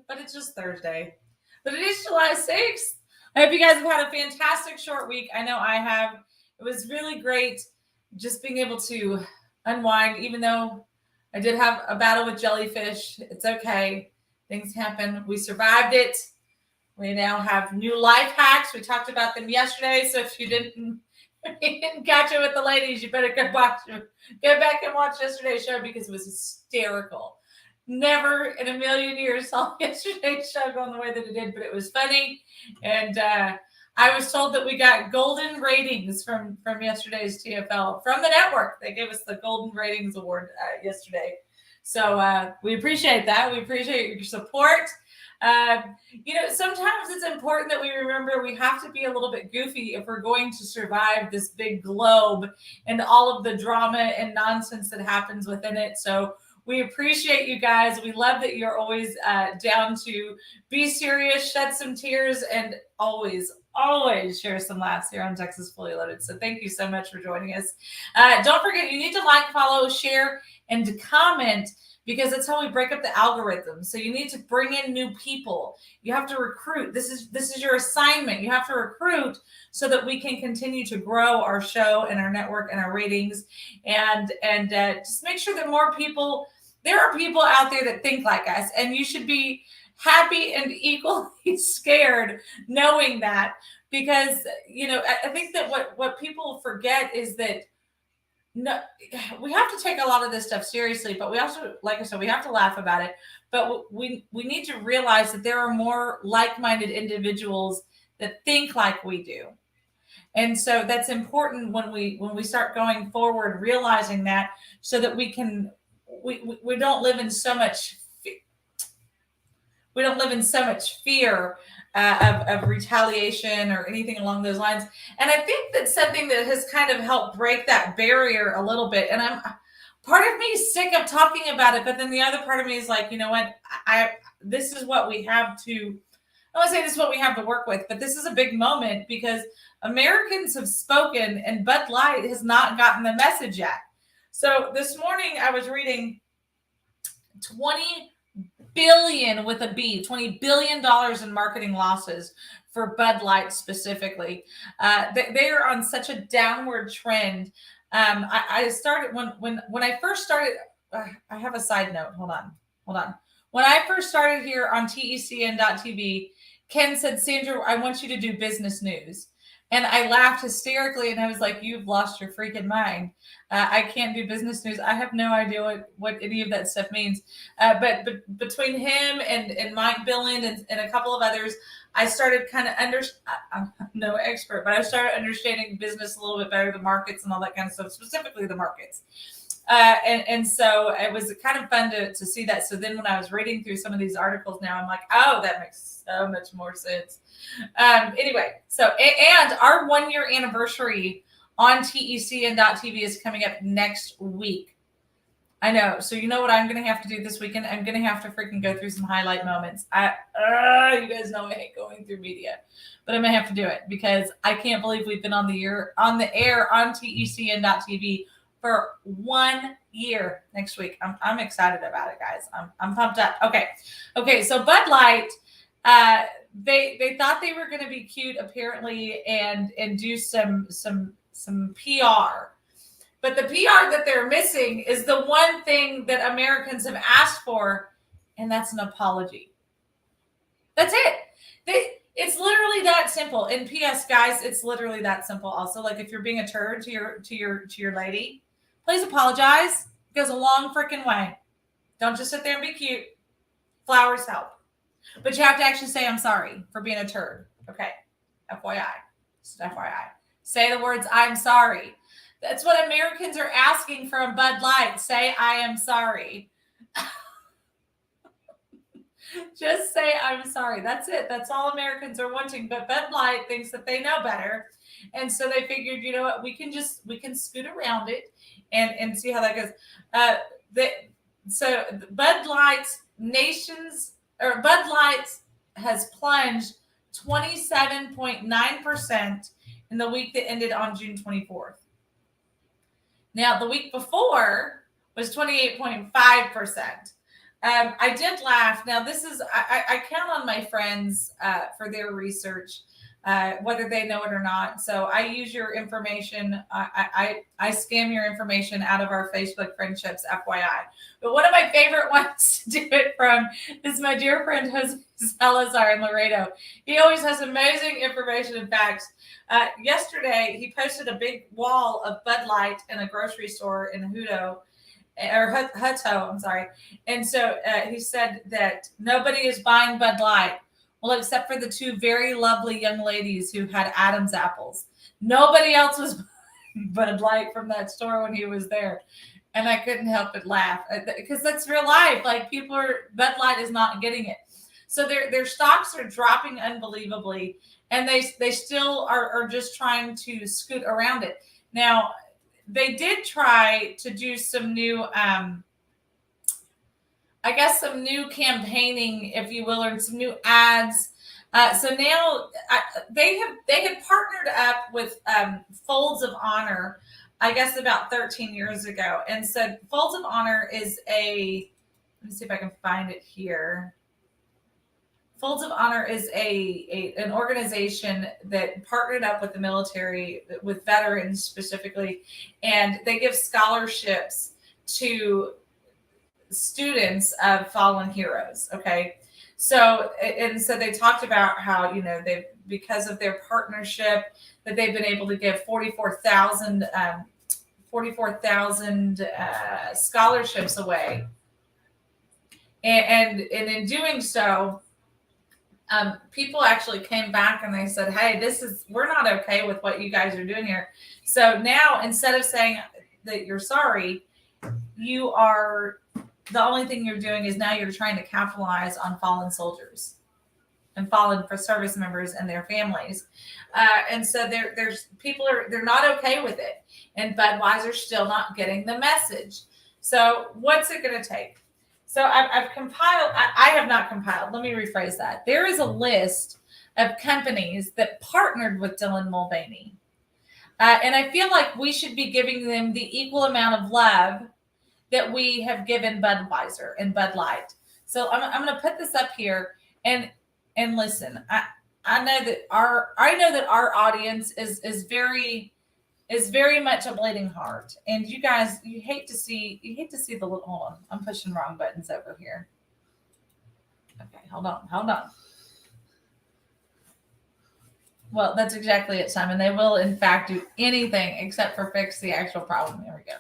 but it's just Thursday. But it is July 6th. I hope you guys have had a fantastic short week. I know I have. It was really great just being able to unwind, even though I did have a battle with jellyfish. It's okay. Things happen. We survived it. We now have new life hacks. We talked about them yesterday. So if you didn't catch it with the ladies, you better go back and watch yesterday's show because it was hysterical. Never in a million years saw yesterday's show going the way that it did, but it was funny. And I was told that we got golden ratings from yesterday's TFL from the network. They gave us the Golden Ratings Award yesterday. So we appreciate that. We appreciate your support. Sometimes it's important that we remember we have to be a little bit goofy if we're going to survive this big globe and all of the drama and nonsense that happens within it. So we appreciate you guys. We love that you're always down to be serious, shed some tears, and always share some laughs here on Texas Fully Loaded. So thank you so much for joining us. Don't forget, you need to like, follow, share, and comment, because that's how we break up the algorithm. So you need to bring in new people. You have to recruit. This is your assignment. You have to recruit so that we can continue to grow our show and our network and our ratings, and just make sure that more people. There are people out there that think like us, and you should be happy and equally scared knowing that, because I think that what people forget is that. No, we have to take a lot of this stuff seriously, but we also, like I said, we have to laugh about it. But we need to realize that there are more like-minded individuals that think like we do, and so that's important when we start going forward, realizing that, so that we can we don't live in so much fear of retaliation or anything along those lines. And I think that's something that has kind of helped break that barrier a little bit. And part of me is sick of talking about it, but then the other part of me is like, you know what, this is what we have to, I want to say this is what we have to work with, but this is a big moment because Americans have spoken and Bud Light has not gotten the message yet. So this morning I was reading 20 billion with a B, $20 billion in marketing losses for Bud Light specifically. They are on such a downward trend. I started when I first started. I have a side note. Hold on. When I first started here on TECN.TV, Ken said, "Sandra, I want you to do business news." And I laughed hysterically, and I was like, "You've lost your freaking mind. I can't do business news. I have no idea what any of that stuff means." But between him and Mike Billand and a couple of others, I started kind of I'm no expert, but I started understanding business a little bit better, the markets and all that kind of stuff, specifically the markets. And so it was kind of fun to see that. So then when I was reading through some of these articles now, I'm like, oh, that makes so much more sense. Anyway, so and our 1 year anniversary on TECN.TV is coming up next week. I know. So you know what I'm going to have to do this weekend? I'm going to have to freaking go through some highlight moments. You guys know I hate going through media, but I'm going to have to do it because I can't believe we've been on the air on TECN.TV for 1 year next week. I'm excited about it, guys. I'm pumped up. Okay. So Bud Light, they thought they were going to be cute apparently and do some PR. But the PR that they're missing is the one thing that Americans have asked for, and that's an apology. That's it. It's literally that simple. And P.S., guys, it's literally that simple. Also, like if you're being a turd to your lady, please apologize. It goes a long freaking way. Don't just sit there and be cute. Flowers help. But you have to actually say, "I'm sorry for being a turd." Okay. FYI. Just FYI. Say the words, "I'm sorry." That's what Americans are asking from Bud Light. Say, "I am sorry." Just say, "I'm sorry." That's it. That's all Americans are wanting. But Bud Light thinks that they know better. And so they figured, you know what, we can scoot around it and see how that goes. So Bud Light has plunged 27.9% in the week that ended on June 24th. Now, the week before was 28.5%. I did laugh. Now, this is, I count on my friends for their research, whether they know it or not. So I use your information. I scam your information out of our Facebook friendships, FYI. But one of my favorite ones to do it from is my dear friend Jose Salazar in Laredo. He always has amazing information and facts. Yesterday, he posted a big wall of Bud Light in a grocery store in Hutto, or Hutto, I'm sorry. And so he said that nobody is buying Bud Light, well, except for the two very lovely young ladies who had Adam's apples. Nobody else was buying Bud Light from that store when he was there. And I couldn't help but laugh because that's real life. Like Bud Light is not getting it. So their stocks are dropping unbelievably, and they still are just trying to scoot around it. Now, they did try to do some new, I guess, some new campaigning, if you will, or some new ads. So now they had partnered up with Folds of Honor, I guess about 13 years ago. And so Folds of Honor is let me see if I can find it here. Folds of Honor is an organization that partnered up with the military, with veterans specifically, and they give scholarships to students of fallen heroes. Okay. So they talked about how, they've, because of their partnership, that they've been able to give 44,000 scholarships away. And in doing so, people actually came back and they said, hey, we're not okay with what you guys are doing here. So now, instead of saying that you're sorry, the only thing you're doing is now you're trying to capitalize on fallen soldiers and fallen for service members and their families. And so they're not okay with it. And Budweiser's still not getting the message. So what's it going to take? So I've compiled, I have not compiled, let me rephrase that. There is a list of companies that partnered with Dylan Mulvaney. And I feel like we should be giving them the equal amount of love that we have given Budweiser and Bud Light. So I'm going to put this up here and listen. I know that our audience is very much a bleeding heart, and you guys, you hate to see the little. Hold on, I'm pushing wrong buttons over here. Okay, hold on. Well, that's exactly it, Simon. They will, in fact, do anything except for fix the actual problem. There we go.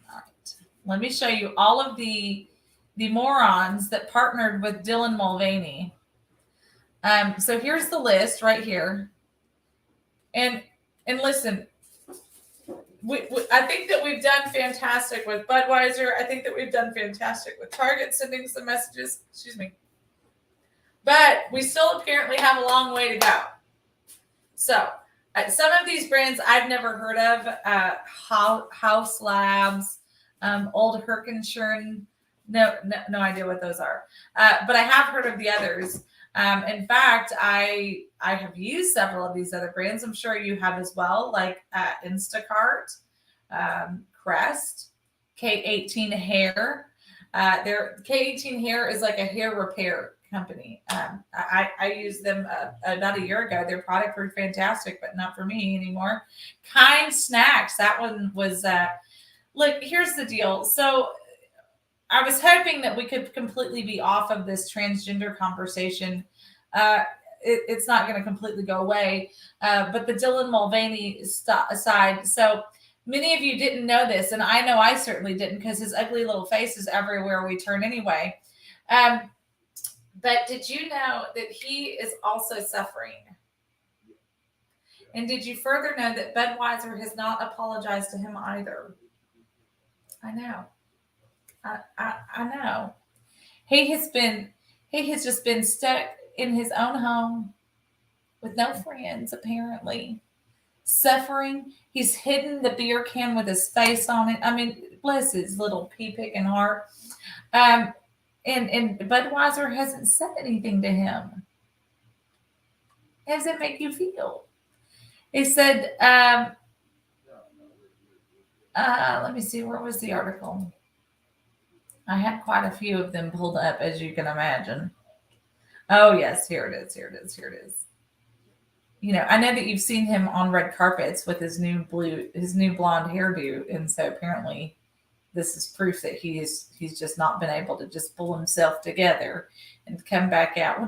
All right, let me show you all of the morons that partnered with Dylan Mulvaney. So here's the list right here. And listen, I think that we've done fantastic with Budweiser. I think that we've done fantastic with Target sending some messages. Excuse me. But we still apparently have a long way to go. So some of these brands I've never heard of. House Labs, Old Herkenschern. No idea what those are. But I have heard of the others. In fact, I have used several of these other brands. I'm sure you have as well, like Instacart, Crest, K18 Hair. K18 Hair is like a hair repair company. I used them about a year ago. Their product were fantastic, but not for me anymore. Kind Snacks. That one was, look, here's the deal. So I was hoping that we could completely be off of this transgender conversation. It's not going to completely go away. But the Dylan Mulvaney side. So many of you didn't know this, and I know I certainly didn't, because his ugly little face is everywhere we turn anyway. But did you know that he is also suffering? And did you further know that Budweiser has not apologized to him either? I know. I know. He has just been stuck in his own home with no friends, apparently, suffering. He's hidden the beer can with his face on it. I mean, bless his little pea-picking heart. And Budweiser hasn't said anything to him. How does it make you feel? He said, let me see, where was the article? I had quite a few of them pulled up, as you can imagine. Oh yes, here it is. Here it is. Here it is. I know that you've seen him on red carpets with his new blonde hairdo, and so apparently this is proof that he's just not been able to just pull himself together and come back out.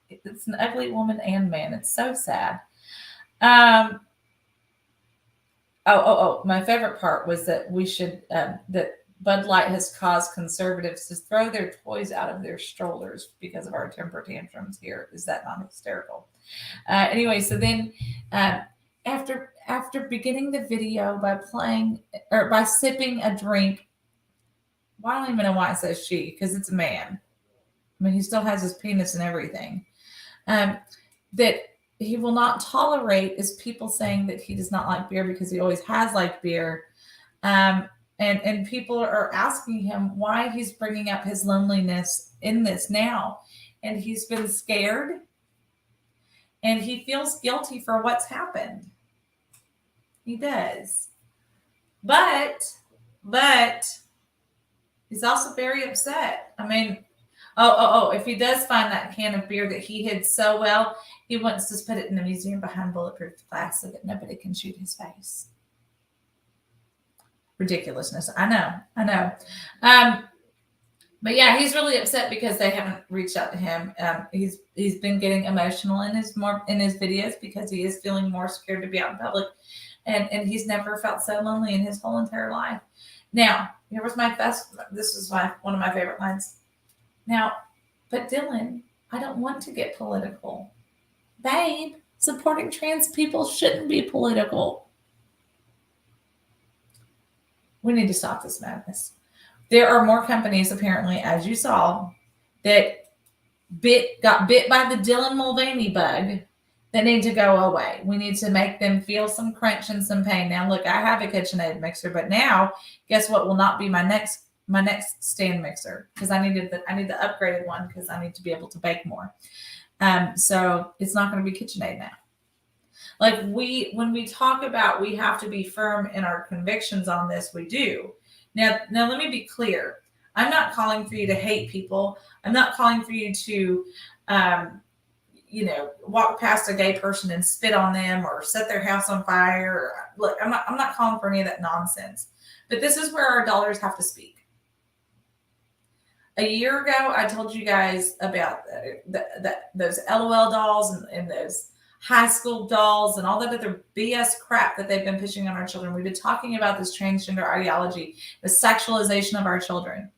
It's an ugly woman and man. It's so sad. Um, my favorite part was that that Bud Light has caused conservatives to throw their toys out of their strollers because of our temper tantrums here. Is that not hysterical? Anyway, so then uh, after beginning the video by playing or by sipping a drink, well, I don't even know why it says she, because it's a man. I mean, he still has his penis and everything. Um, that he will not tolerate is people saying that he does not like beer because he always has liked beer. And people are asking him why he's bringing up his loneliness in this now. And he's been scared and he feels guilty for what's happened. He does. But he's also very upset. I mean, if he does find that can of beer that he hid so well, he wants to put it in a museum behind bulletproof glass so that nobody can shoot his face. Ridiculousness. I know. But yeah, he's really upset because they haven't reached out to him. He's been getting emotional in his videos because he is feeling more scared to be out in public, and he's never felt so lonely in his whole entire life. Now, here was this is one of my favorite lines. Now, but Dylan, I don't want to get political. Babe, supporting trans people shouldn't be political. We need to stop this madness. There are more companies, apparently, as you saw, that got bit by the Dylan Mulvaney bug that need to go away. We need to make them feel some crunch and some pain. Now, look, I have a KitchenAid mixer, but now, guess what will not be my next stand mixer, because I need the upgraded one because I need to be able to bake more. So it's not going to be KitchenAid now. Like when we talk about we have to be firm in our convictions on this, we do. Now let me be clear. I'm not calling for you to hate people. I'm not calling for you to, walk past a gay person and spit on them or set their house on fire. Look, I'm not calling for any of that nonsense. But this is where our dollars have to speak. A year ago, I told you guys about those LOL dolls and those high school dolls and all that other BS crap that they've been pushing on our children. We've been talking about this transgender ideology, the sexualization of our children.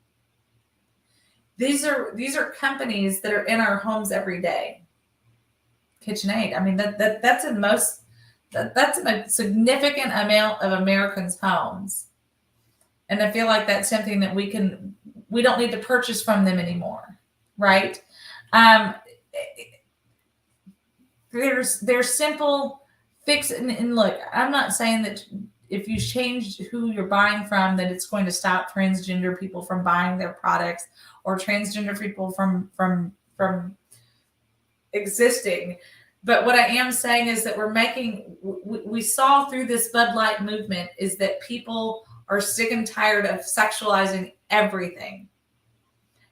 These are companies that are in our homes every day. KitchenAid. I mean, that's a significant amount of Americans' homes. And I feel like that's something that we don't need to purchase from them anymore, right? There's simple fix, and look, I'm not saying that if you change who you're buying from, that it's going to stop transgender people from buying their products or transgender people from existing. But what I am saying is that we saw through this Bud Light movement is that people are sick and tired of sexualizing everything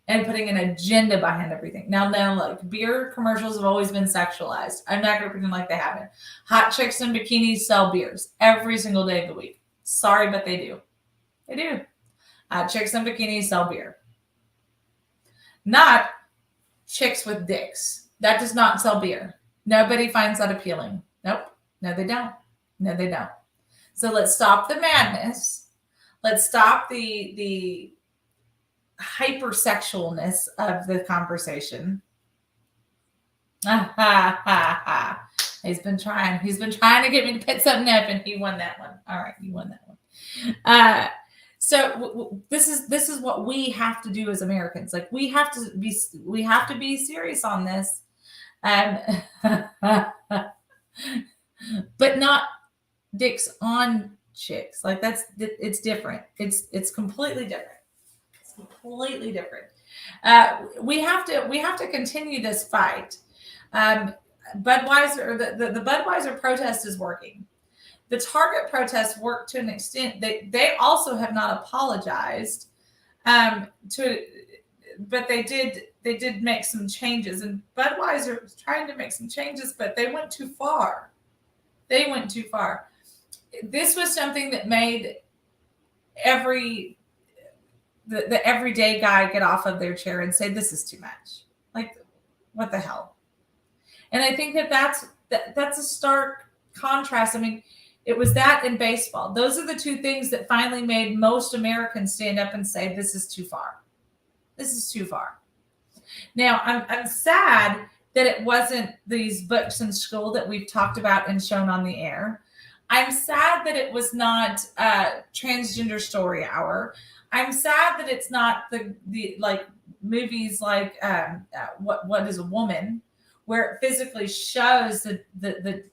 and putting an agenda behind everything. Now, look, beer commercials have always been sexualized. I'm not going to pretend like they haven't. Hot chicks in bikinis sell beers every single day of the week. Sorry, but they do. They do. Hot chicks in bikinis sell beer. Not chicks with dicks. That does not sell beer. Nobody finds that appealing. Nope. No, they don't. No, they don't. So let's stop the madness. Let's stop the hypersexualness of the conversation. He's been trying to get me to pick something up, and he won that one. All right, you won that one. So this is what we have to do as Americans. Like we have to be serious on this, but not dicks on chicks. Like it's different. It's completely different. It's completely different. We have to continue this fight. Budweiser, the Budweiser protest is working. The Target protest worked to an extent. They also have not apologized To but they did make some changes, and Budweiser was trying to make some changes, but they went too far. They went too far. This was something that made every the everyday guy get off of their chair and say, "This is too much." Like, what the hell? And I think that's a stark contrast. I mean, it was that in baseball. Those are the two things that finally made most Americans stand up and say, "This is too far. This is too far." Now, I'm sad that it wasn't these books in school that we've talked about and shown on the air. I'm sad that it was not transgender story hour. I'm sad that it's not the like movies like what is a woman, where it physically shows the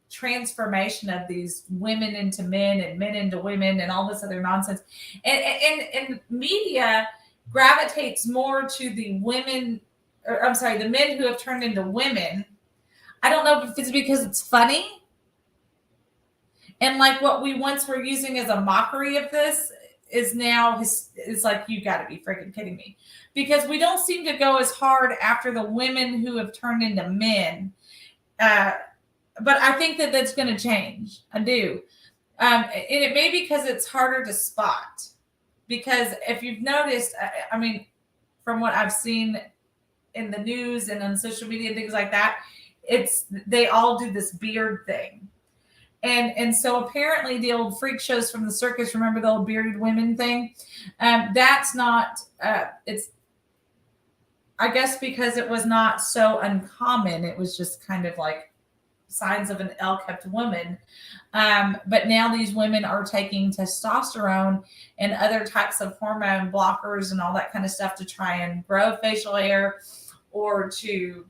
transformation of these women into men and men into women and all this other nonsense. And media gravitates more to the women, or I'm sorry, the men who have turned into women. I don't know if it's because it's funny. And like what we once were using as a mockery of this is now is like, you got to be freaking kidding me, because we don't seem to go as hard after the women who have turned into men. But I think that that's going to change. I do. And it may be because it's harder to spot. Because if you've noticed, I mean, from what I've seen in the news and on social media and things like that, they all do this beard thing. And so apparently the old freak shows from the circus, remember the old bearded women thing? That's not, it's, I guess because it was not so uncommon, it was just kind of like signs of an ill-kept woman. But now these women are taking testosterone and other types of hormone blockers and all that kind of stuff to try and grow facial hair or to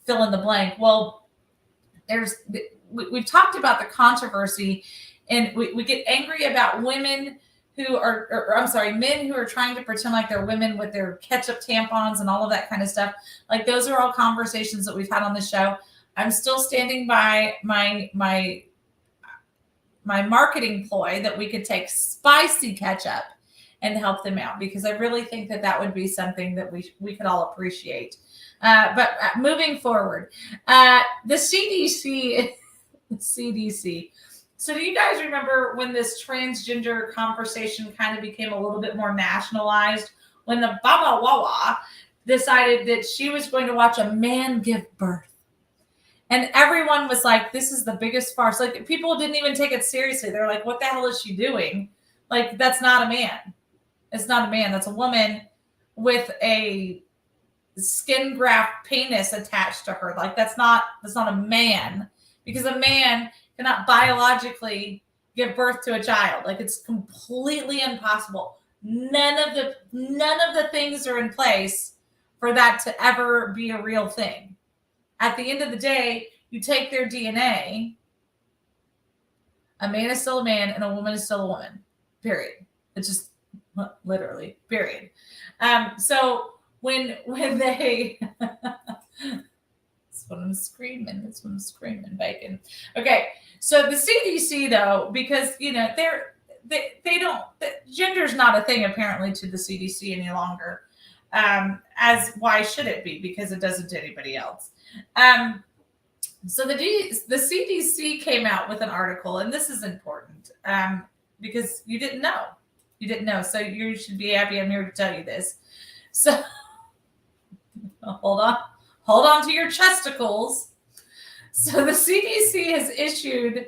fill in the blank. Well, we've talked about the controversy, and we get angry about women who are, or I'm sorry, men who are trying to pretend like they're women with their ketchup tampons and all of that kind of stuff. Like, those are all conversations that we've had on the show. I'm still standing by my marketing ploy that we could take spicy ketchup and help them out, because I really think that would be something that we could all appreciate. But moving forward, the CDC. So do you guys remember when this transgender conversation kind of became a little bit more nationalized, when the Baba Wawa decided that she was going to watch a man give birth? And everyone was like, this is the biggest farce. Like, people didn't even take it seriously. They're like, what the hell is she doing? Like, that's not a man. It's not a man. That's a woman with a skin graft penis attached to her. Like, that's not a man, because a man cannot biologically give birth to a child. Like, it's completely impossible. None of the things are in place for that to ever be a real thing. At the end of the day, you take their DNA. A man is still a man and a woman is still a woman. Period. It's just literally, period. So when they that's what I'm screaming. That's what I'm screaming, bacon. Okay. So the CDC, though, because they don't, gender's not a thing apparently to the CDC any longer. As why should it be? Because it doesn't to anybody else. So the CDC came out with an article, and this is important because you didn't know. So you should be happy I'm here to tell you this. So hold on to your chesticles. So the CDC has issued,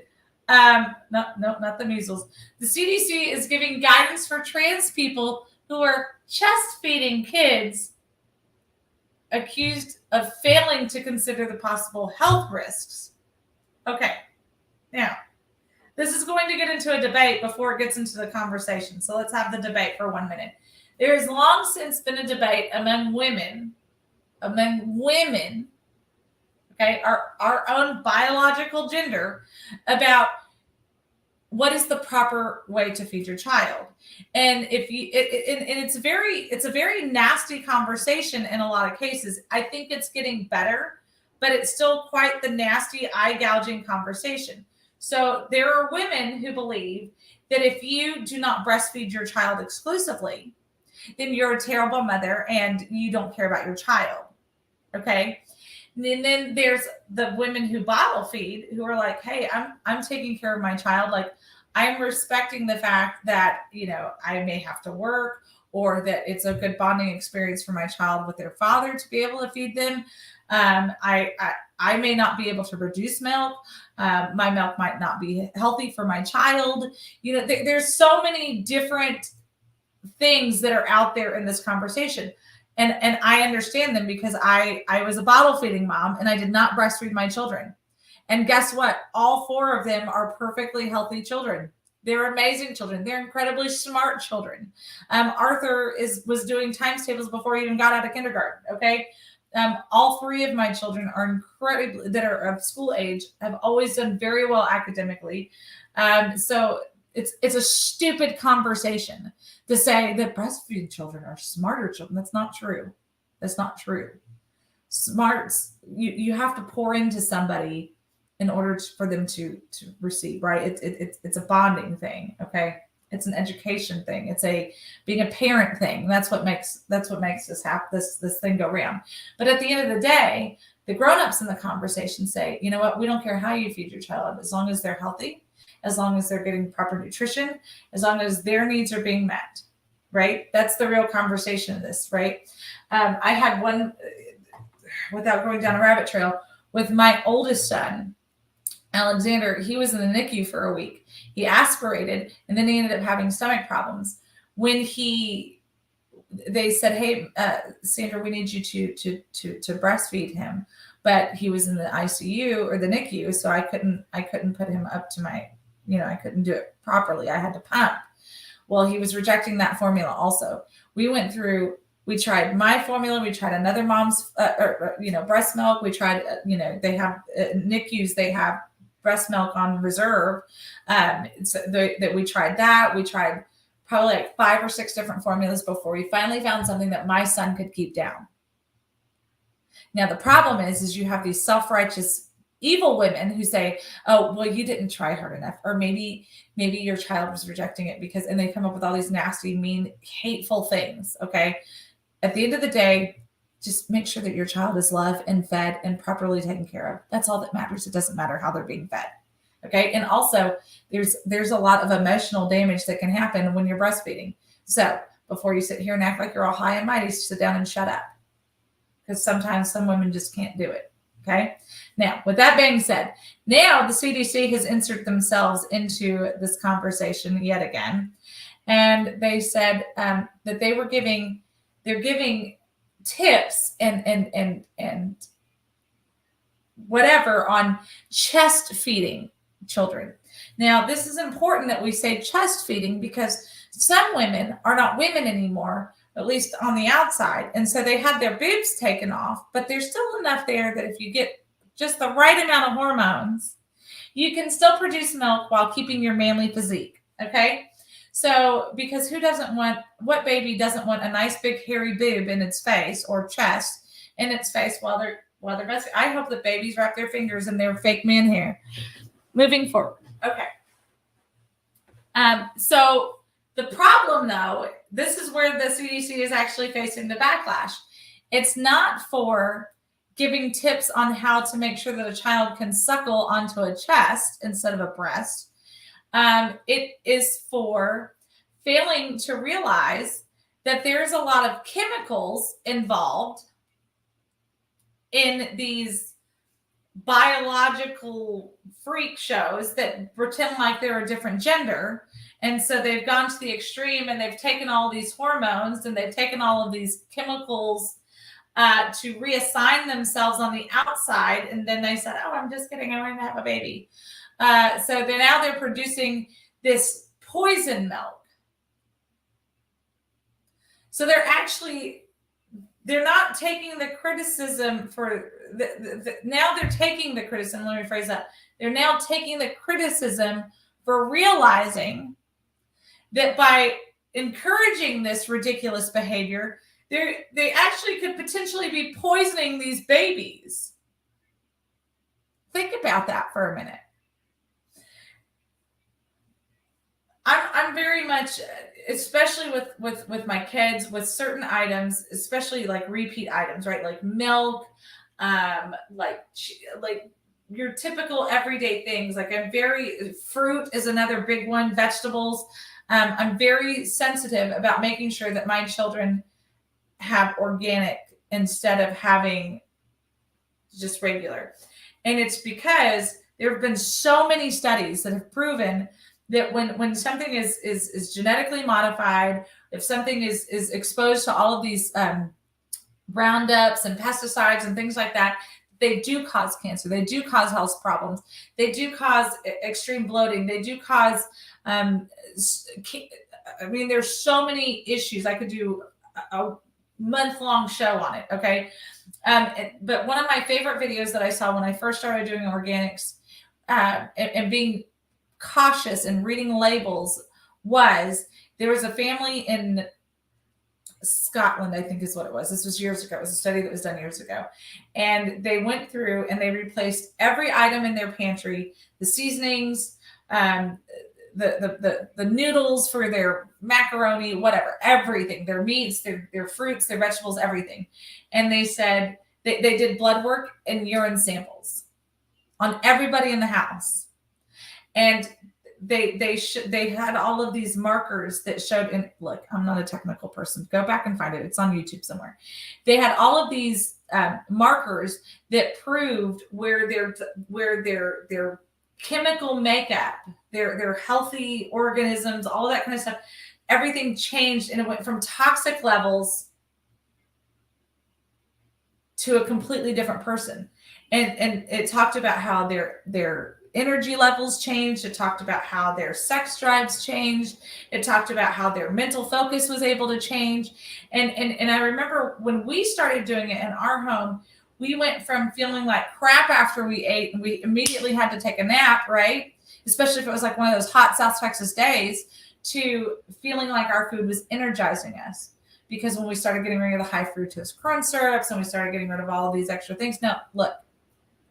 not the measles. The CDC is giving guidance for trans people who are chest feeding kids accused of failing to consider the possible health risks. Okay, now this is going to get into a debate before it gets into the conversation. So let's have the debate for 1 minute. There has long since been a debate among women, okay, our own biological gender, about what is the proper way to feed your child. And it's a very nasty conversation in a lot of cases. I think it's getting better, but it's still quite the nasty, eye gouging conversation. So there are women who believe that if you do not breastfeed your child exclusively, then you're a terrible mother and you don't care about your child. Okay. And then there's the women who bottle feed who are like, hey, I'm taking care of my child. Like, I'm respecting the fact that, I may have to work, or that it's a good bonding experience for my child with their father to be able to feed them. I may not be able to produce milk. My milk might not be healthy for my child. There's so many different things that are out there in this conversation. And I understand them because I was a bottle feeding mom and I did not breastfeed my children. And guess what? All 4 of them are perfectly healthy children. They're amazing children. They're incredibly smart children. Arthur was doing times tables before he even got out of kindergarten. Okay. All 3 of my children are incredibly, that are of school age, have always done very well academically. So it's a stupid conversation to say that breastfeeding children are smarter children. That's not true. That's not true. Smarts, you have to pour into somebody in order for them to receive, right? It's a bonding thing, okay? It's an education thing. It's a being a parent thing. That's what makes this thing go round. But at the end of the day, the grown-ups in the conversation say, you know what? We don't care how you feed your child, as long as they're healthy, as long as they're getting proper nutrition, as long as their needs are being met, right? That's the real conversation of this, right? I had one, without going down a rabbit trail, with my oldest son, Alexander. He was in the NICU for a week. He aspirated, and then he ended up having stomach problems. When they said, "Hey, Sandra, we need you to breastfeed him," but he was in the ICU or the NICU, so I couldn't put him up to my, I couldn't do it properly. I had to pump. Well, he was rejecting that formula also. We tried my formula. We tried another mom's, breast milk. We tried, they have NICUs. They have breast milk on reserve. That we tried that. We tried probably like 5 or 6 different formulas before we finally found something that my son could keep down. Now, the problem is you have these self-righteous, evil women who say, oh, well, you didn't try hard enough. Or maybe your child was rejecting it and they come up with all these nasty, mean, hateful things. Okay. At the end of the day, just make sure that your child is loved and fed and properly taken care of. That's all that matters. It doesn't matter how they're being fed. Okay. And also there's a lot of emotional damage that can happen when you're breastfeeding. So before you sit here and act like you're all high and mighty, sit down and shut up. Because sometimes some women just can't do it. Okay. Now, with that being said, now the CDC has inserted themselves into this conversation yet again. And they said that they're giving tips and whatever on chest feeding children. Now, this is important that we say chest feeding because some women are not women anymore, at least on the outside. And so they have their boobs taken off, but there's still enough there that if you get just the right amount of hormones, you can still produce milk while keeping your manly physique. Okay. So, because what baby doesn't want a nice big hairy boob in its face or chest in its face while they're breastfeeding? I hope that babies wrap their fingers in their fake man hair. Moving forward. Okay. So the problem though, this is where the CDC is actually facing the backlash. It's not for giving tips on how to make sure that a child can suckle onto a chest instead of a breast. It is for failing to realize that there's a lot of chemicals involved in these biological freak shows that pretend like they're a different gender. And so they've gone to the extreme and they've taken all these hormones and they've taken all of these chemicals to reassign themselves on the outside. And then they said, oh, I'm just kidding. I'm going to have a baby. So they're producing this poison milk. So they're not taking the criticism for now they're taking the criticism. Let me phrase that. They're now taking the criticism for realizing that by encouraging this ridiculous behavior, they actually could potentially be poisoning these babies. Think about that for a minute. I'm very much, especially with my kids, with certain items, especially like repeat items, right? Like milk, like your typical everyday things. Like I'm very fruit is another big one. Vegetables. I'm very sensitive about making sure that my children have organic instead of having just regular. And it's because there have been so many studies that have proven that when something is genetically modified, if something is exposed to all of these roundups and pesticides and things like that, they do cause cancer. They do cause health problems. They do cause extreme bloating. They do cause um, I mean, there's so many issues. I could do a month-long show on it. Okay. But one of my favorite videos that I saw when I first started doing organics and being cautious and reading labels was there was a family in Scotland, I think is what it was. This was years ago. It was a study that was done years ago. And they went through and they replaced every item in their pantry, the seasonings, um, the noodles for their macaroni, whatever, everything, their meats, their fruits, their vegetables, everything. And they said they did blood work and urine samples on everybody in the house. And they had all of these markers that showed, and look, I'm not a technical person. Go back and find it. It's on YouTube somewhere. They had all of these markers that proved where their chemical makeup, their healthy organisms, all of that kind of stuff, everything changed, and it went from toxic levels to a completely different person. And it talked about how their energy levels changed. It talked about how their sex drives changed. It talked about how their mental focus was able to change. And I remember when we started doing it in our home, we went from feeling like crap after we ate and we immediately had to take a nap, right? Especially if it was like one of those hot South Texas days, to feeling like our food was energizing us. Because when we started getting rid of the high fructose corn syrups and we started getting rid of all of these extra things, no, look,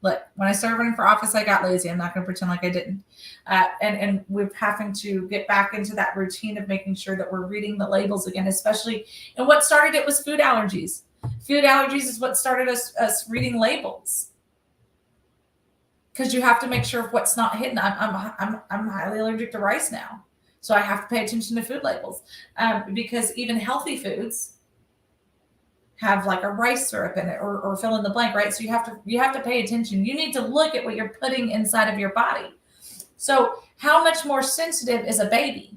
when I started running for office, I got lazy. I'm not going to pretend like I didn't. And we're having to get back into that routine of making sure that we're reading the labels again, especially. And what started it was food allergies. Food allergies is what started us reading labels. Because you have to make sure what's not hidden. I'm highly allergic to rice now. So I have to pay attention to food labels. Because even healthy foods have like a rice syrup in it or fill in the blank, right? So you have to pay attention. You need to look at what you're putting inside of your body. So how much more sensitive is a baby?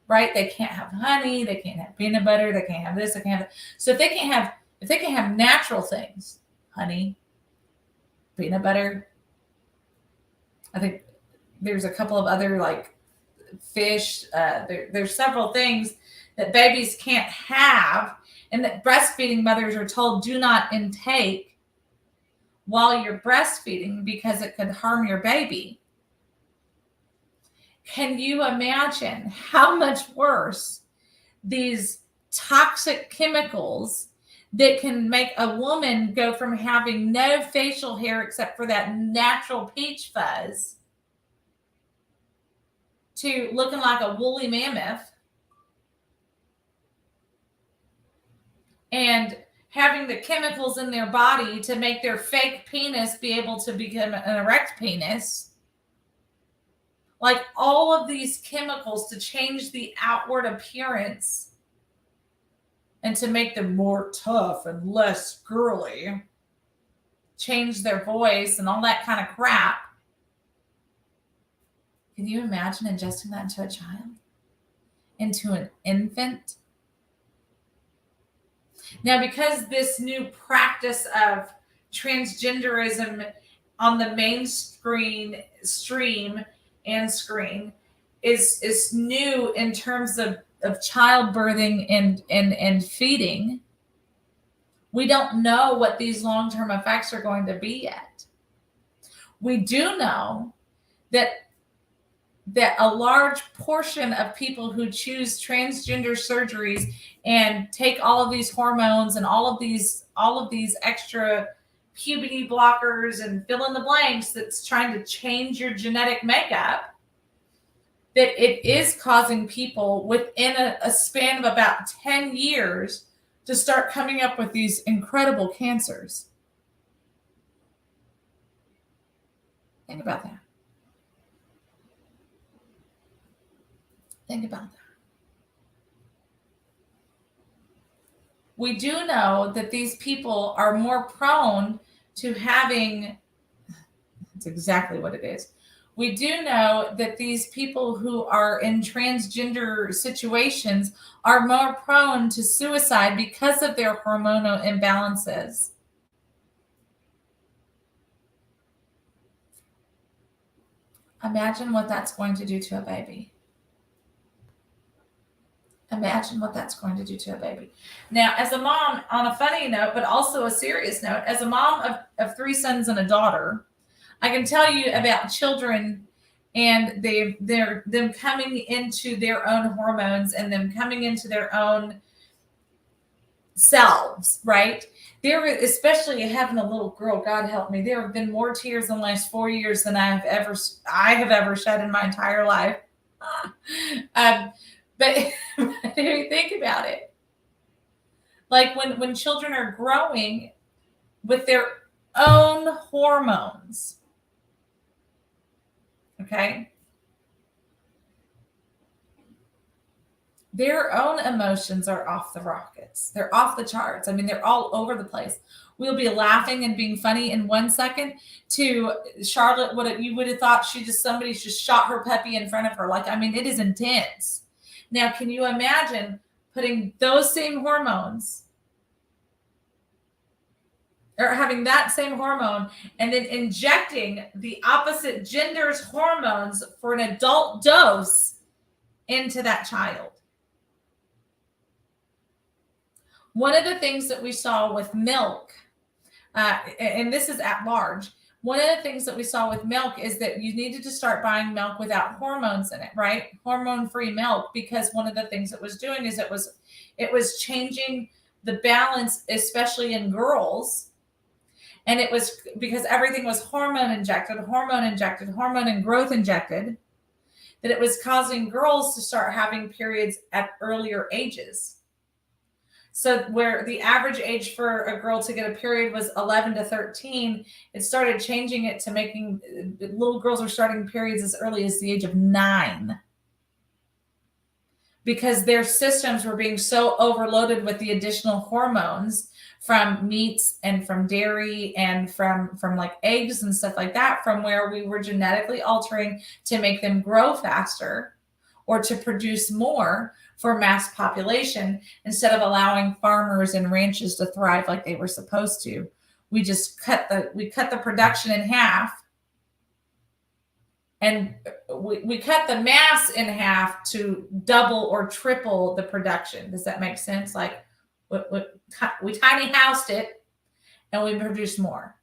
Right? They can't have honey, they can't have peanut butter, they can't have this, they can't have that. So if they can have natural things, honey, peanut butter, I think there's a couple of other like fish, there's several things that babies can't have and that breastfeeding mothers are told do not intake while you're breastfeeding because it could harm your baby. Can you imagine how much worse these toxic chemicals that can make a woman go from having no facial hair except for that natural peach fuzz to looking like a woolly mammoth and having the chemicals in their body to make their fake penis be able to become an erect penis. Like all of these chemicals to change the outward appearance and to make them more tough and less girly, change their voice and all that kind of crap. Can you imagine ingesting that into a child? Into an infant? Now, because this new practice of transgenderism on the main stream is new in terms of childbirthing and feeding, we don't know what these long-term effects are going to be yet. We do know that a large portion of people who choose transgender surgeries and take all of these hormones and all of these extra puberty blockers and fill in the blanks that's trying to change your genetic makeup that it is causing people within a span of about 10 years to start coming up with these incredible cancers. Think about that. Think about that. We do know that these people are more prone to having, that's exactly what it is. We do know that these people who are in transgender situations are more prone to suicide because of their hormonal imbalances. Imagine what that's going to do to a baby. Imagine what that's going to do to a baby. Now, as a mom, on a funny note, but also a serious note, as a mom of 3 sons and a daughter, I can tell you about children and them coming into their own hormones and them coming into their own selves, right? There, especially having a little girl, God help me, there have been more tears in the last 4 years than I have ever shed in my entire life. But if you think about it, like when children are growing with their own hormones, okay, their own emotions are off the rockets. They're off the charts. I mean, they're all over the place. We'll be laughing and being funny in 1 second to Charlotte, what you would have thought somebody just shot her puppy in front of her. Like, I mean, it is intense. Now, can you imagine putting those same hormones or having that same hormone and then injecting the opposite gender's hormones for an adult dose into that child? One of the things that we saw with milk, and this is at large, one of the things that we saw with milk is that you needed to start buying milk without hormones in it, right? Hormone-free milk, because one of the things it was doing is it was changing the balance, especially in girls. And it was because everything was hormone injected, hormone and growth injected, that it was causing girls to start having periods at earlier ages. So where the average age for a girl to get a period was 11 to 13, it started changing it to making little girls are starting periods as early as the age of 9, because their systems were being so overloaded with the additional hormones from meats and from dairy and from like eggs and stuff like that, from where we were genetically altering to make them grow faster or to produce more for mass population, instead of allowing farmers and ranches to thrive like they were supposed to. We just cut the production in half, and we cut the mass in half to double or triple the production. Does that make sense? Like we tiny housed it and we produced more.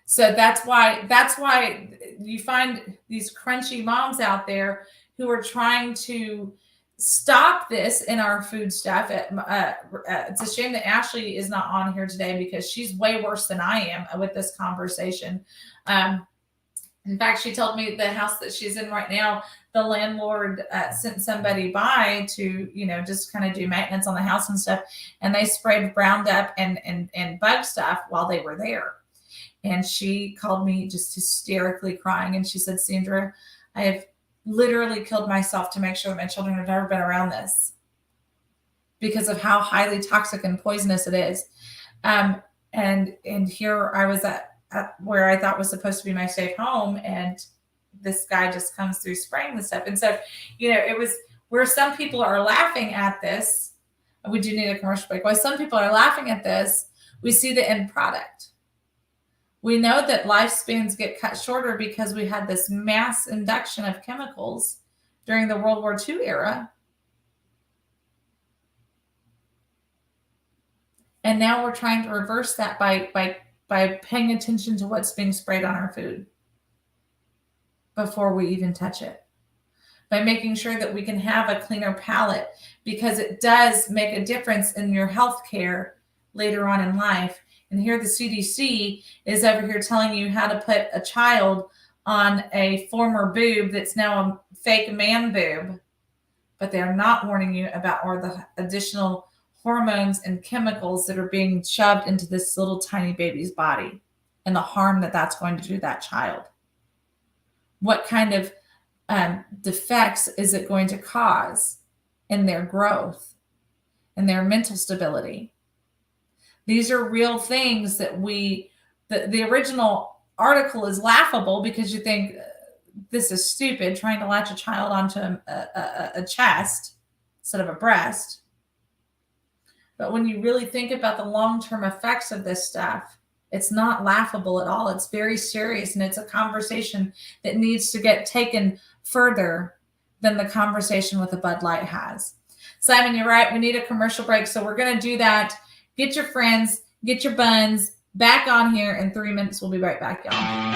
So that's why you find these crunchy moms out there who are trying to stop this in our food stuff. It's a shame that Ashley is not on here today, because she's way worse than I am with this conversation. In fact, she told me the house that she's in right now, the landlord sent somebody by to, just kind of do maintenance on the house and stuff. And they sprayed Roundup and bug stuff while they were there. And she called me just hysterically crying. And she said, Sandra, I have literally killed myself to make sure that my children have never been around this, because of how highly toxic and poisonous it is. And here I was at where I thought was supposed to be my safe home, and this guy just comes through spraying the stuff. And so, it was where some people are laughing at this. We do need a commercial break. While some people are laughing at this, we see the end product. We know that lifespans get cut shorter because we had this mass induction of chemicals during the World War II era. And now we're trying to reverse that by paying attention to what's being sprayed on our food before we even touch it. By making sure that we can have a cleaner palate, because it does make a difference in your health care later on in life. And here the CDC is over here telling you how to put a child on a former boob that's now a fake man boob, but they're not warning you about all the additional hormones and chemicals that are being shoved into this little tiny baby's body and the harm that that's going to do that child. What kind of defects is it going to cause in their growth and their mental stability? These are real things that the original article is laughable because you think this is stupid, trying to latch a child onto a chest instead of a breast. But when you really think about the long-term effects of this stuff, it's not laughable at all. It's very serious, and it's a conversation that needs to get taken further than the conversation with a Bud Light has. Simon, you're right. We need a commercial break, so we're going to do that. Get your friends, get your buns back on here in 3 minutes. We'll be right back, y'all.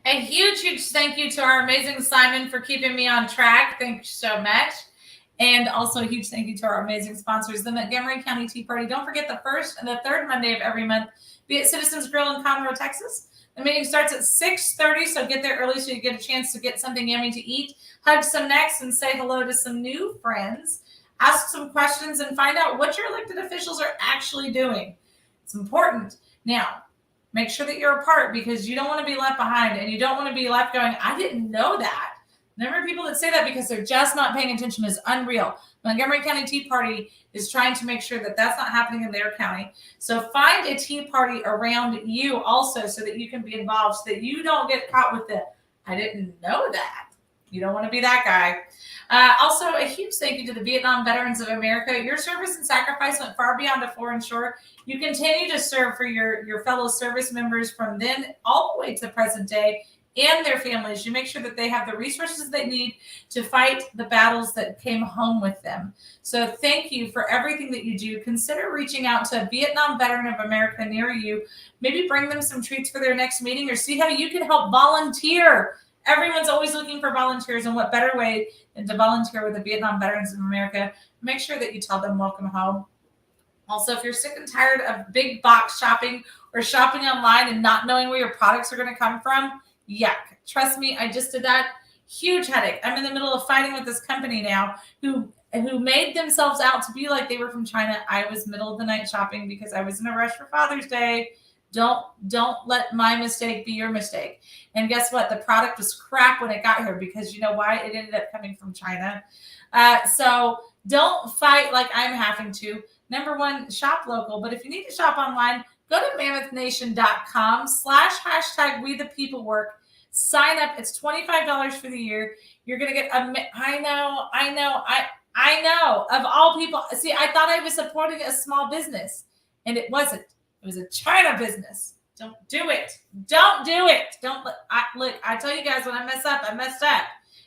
A huge thank you to our amazing Simon for keeping me on track. Thank you so much. And also a huge thank you to our amazing sponsors, the Montgomery County Tea Party. Don't forget the first and the third Monday of every month, be at Citizens Grill in Conroe, Texas. The meeting starts at 6:30, so get there early so you get a chance to get something yummy to eat, hug some necks, and say hello to some new friends. Ask some questions and find out what your elected officials are actually doing. It's important. Now, make sure that you're a part because you don't want to be left behind and you don't want to be left going, I didn't know that. The number of people that say that because they're just not paying attention is unreal. Montgomery County Tea Party is trying to make sure that that's not happening in their county. So find a tea party around you also so that you can be involved, so that you don't get caught with the, I didn't know that. You don't want to be that guy. Also, a huge thank you to the Vietnam Veterans of America. Your service and sacrifice went far beyond a foreign shore. You continue to serve for your fellow service members from then all the way to the present day, and their families. You make sure that they have the resources they need to fight the battles that came home with them. So thank you for everything that you do. Consider reaching out to a Vietnam veteran of America near you. Maybe bring them some treats for their next meeting or see how you can help volunteer. Everyone's always looking for volunteers, and what better way than to volunteer with the Vietnam Veterans of America? Make sure that you tell them welcome home. Also, if you're sick and tired of big box shopping or shopping online and not knowing where your products are going to come from, yuck. Trust me, I just did that. Huge headache. I'm in the middle of fighting with this company now who made themselves out to be like they were from China. I was middle of the night shopping because I was in a rush for Father's Day. Don't let my mistake be your mistake. And guess what? The product was crap when it got here because you know why? It ended up coming from China. So don't fight like I'm having to. Number one, shop local. But if you need to shop online, go to mammothnation.com/#WeThePeopleWork. Sign up. It's $25 for the year. You're going to get I know. Of all people. See, I thought I was supporting a small business, and it wasn't. It was a China business. Don't do it. Don't do it. Look, I tell you guys, when I mess up, I messed up.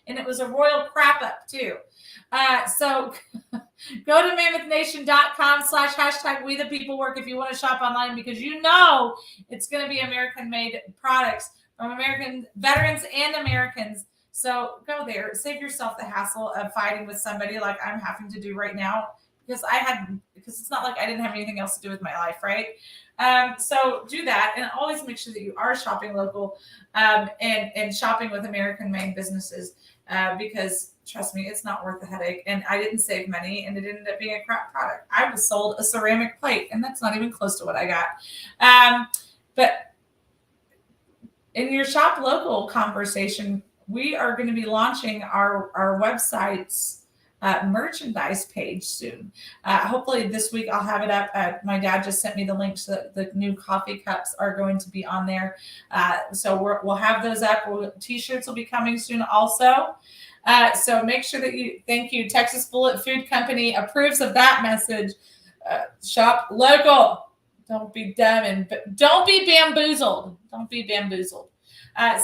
And it was a royal crap up too. So go to mammothnation.com/#WeThePeopleWork if you want to shop online, because you know it's going to be American-made products from American veterans and Americans. So go there. Save yourself the hassle of fighting with somebody like I'm having to do right now, because it's not like I didn't have anything else to do with my life, right? So do that, and always make sure that you are shopping local and shopping with American-made businesses, because trust me, it's not worth the headache. And I didn't save money, and it ended up being a crap product. I was sold a ceramic plate, and that's not even close to what I got. But in your shop local conversation, we are going to be launching our website's merchandise page soon. Hopefully this week I'll have it up. My dad just sent me the link so that the new coffee cups are going to be on there. So we'll have those up. T-shirts will be coming soon also. So make sure that thank you. Texas Bullet Food Company approves of that message. Shop local. Don't be dumb and don't be bamboozled. Don't be bamboozled.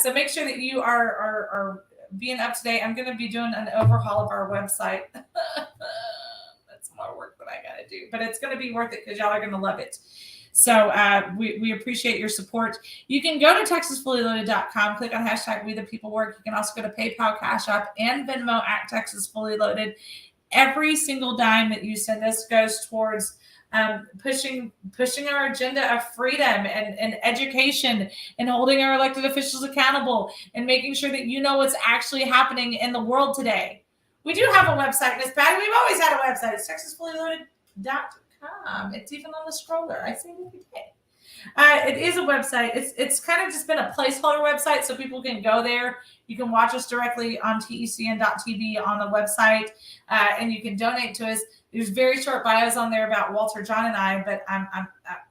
So make sure that you are being up to date. I'm going to be doing an overhaul of our website. That's more work that I got to do, but it's going to be worth it because y'all are going to love it. So we appreciate your support. You can go to TexasFullyLoaded.com, click on #WeThePeopleWork. You can also go to PayPal, Cash App, and Venmo at Texas Fully Loaded. Every single dime that you send us goes towards pushing our agenda of freedom and education and holding our elected officials accountable and making sure that you know what's actually happening in the world today. We do have a website, Miss Patty. We've always had a website. It's TexasFullyLoaded.com. It's even on the scroller. I see it every day. It is a website. It's kind of just been a placeholder website so people can go there. You can watch us directly on TECN.TV on the website, and you can donate to us. There's very short bios on there about Walter, John, and I, but I'm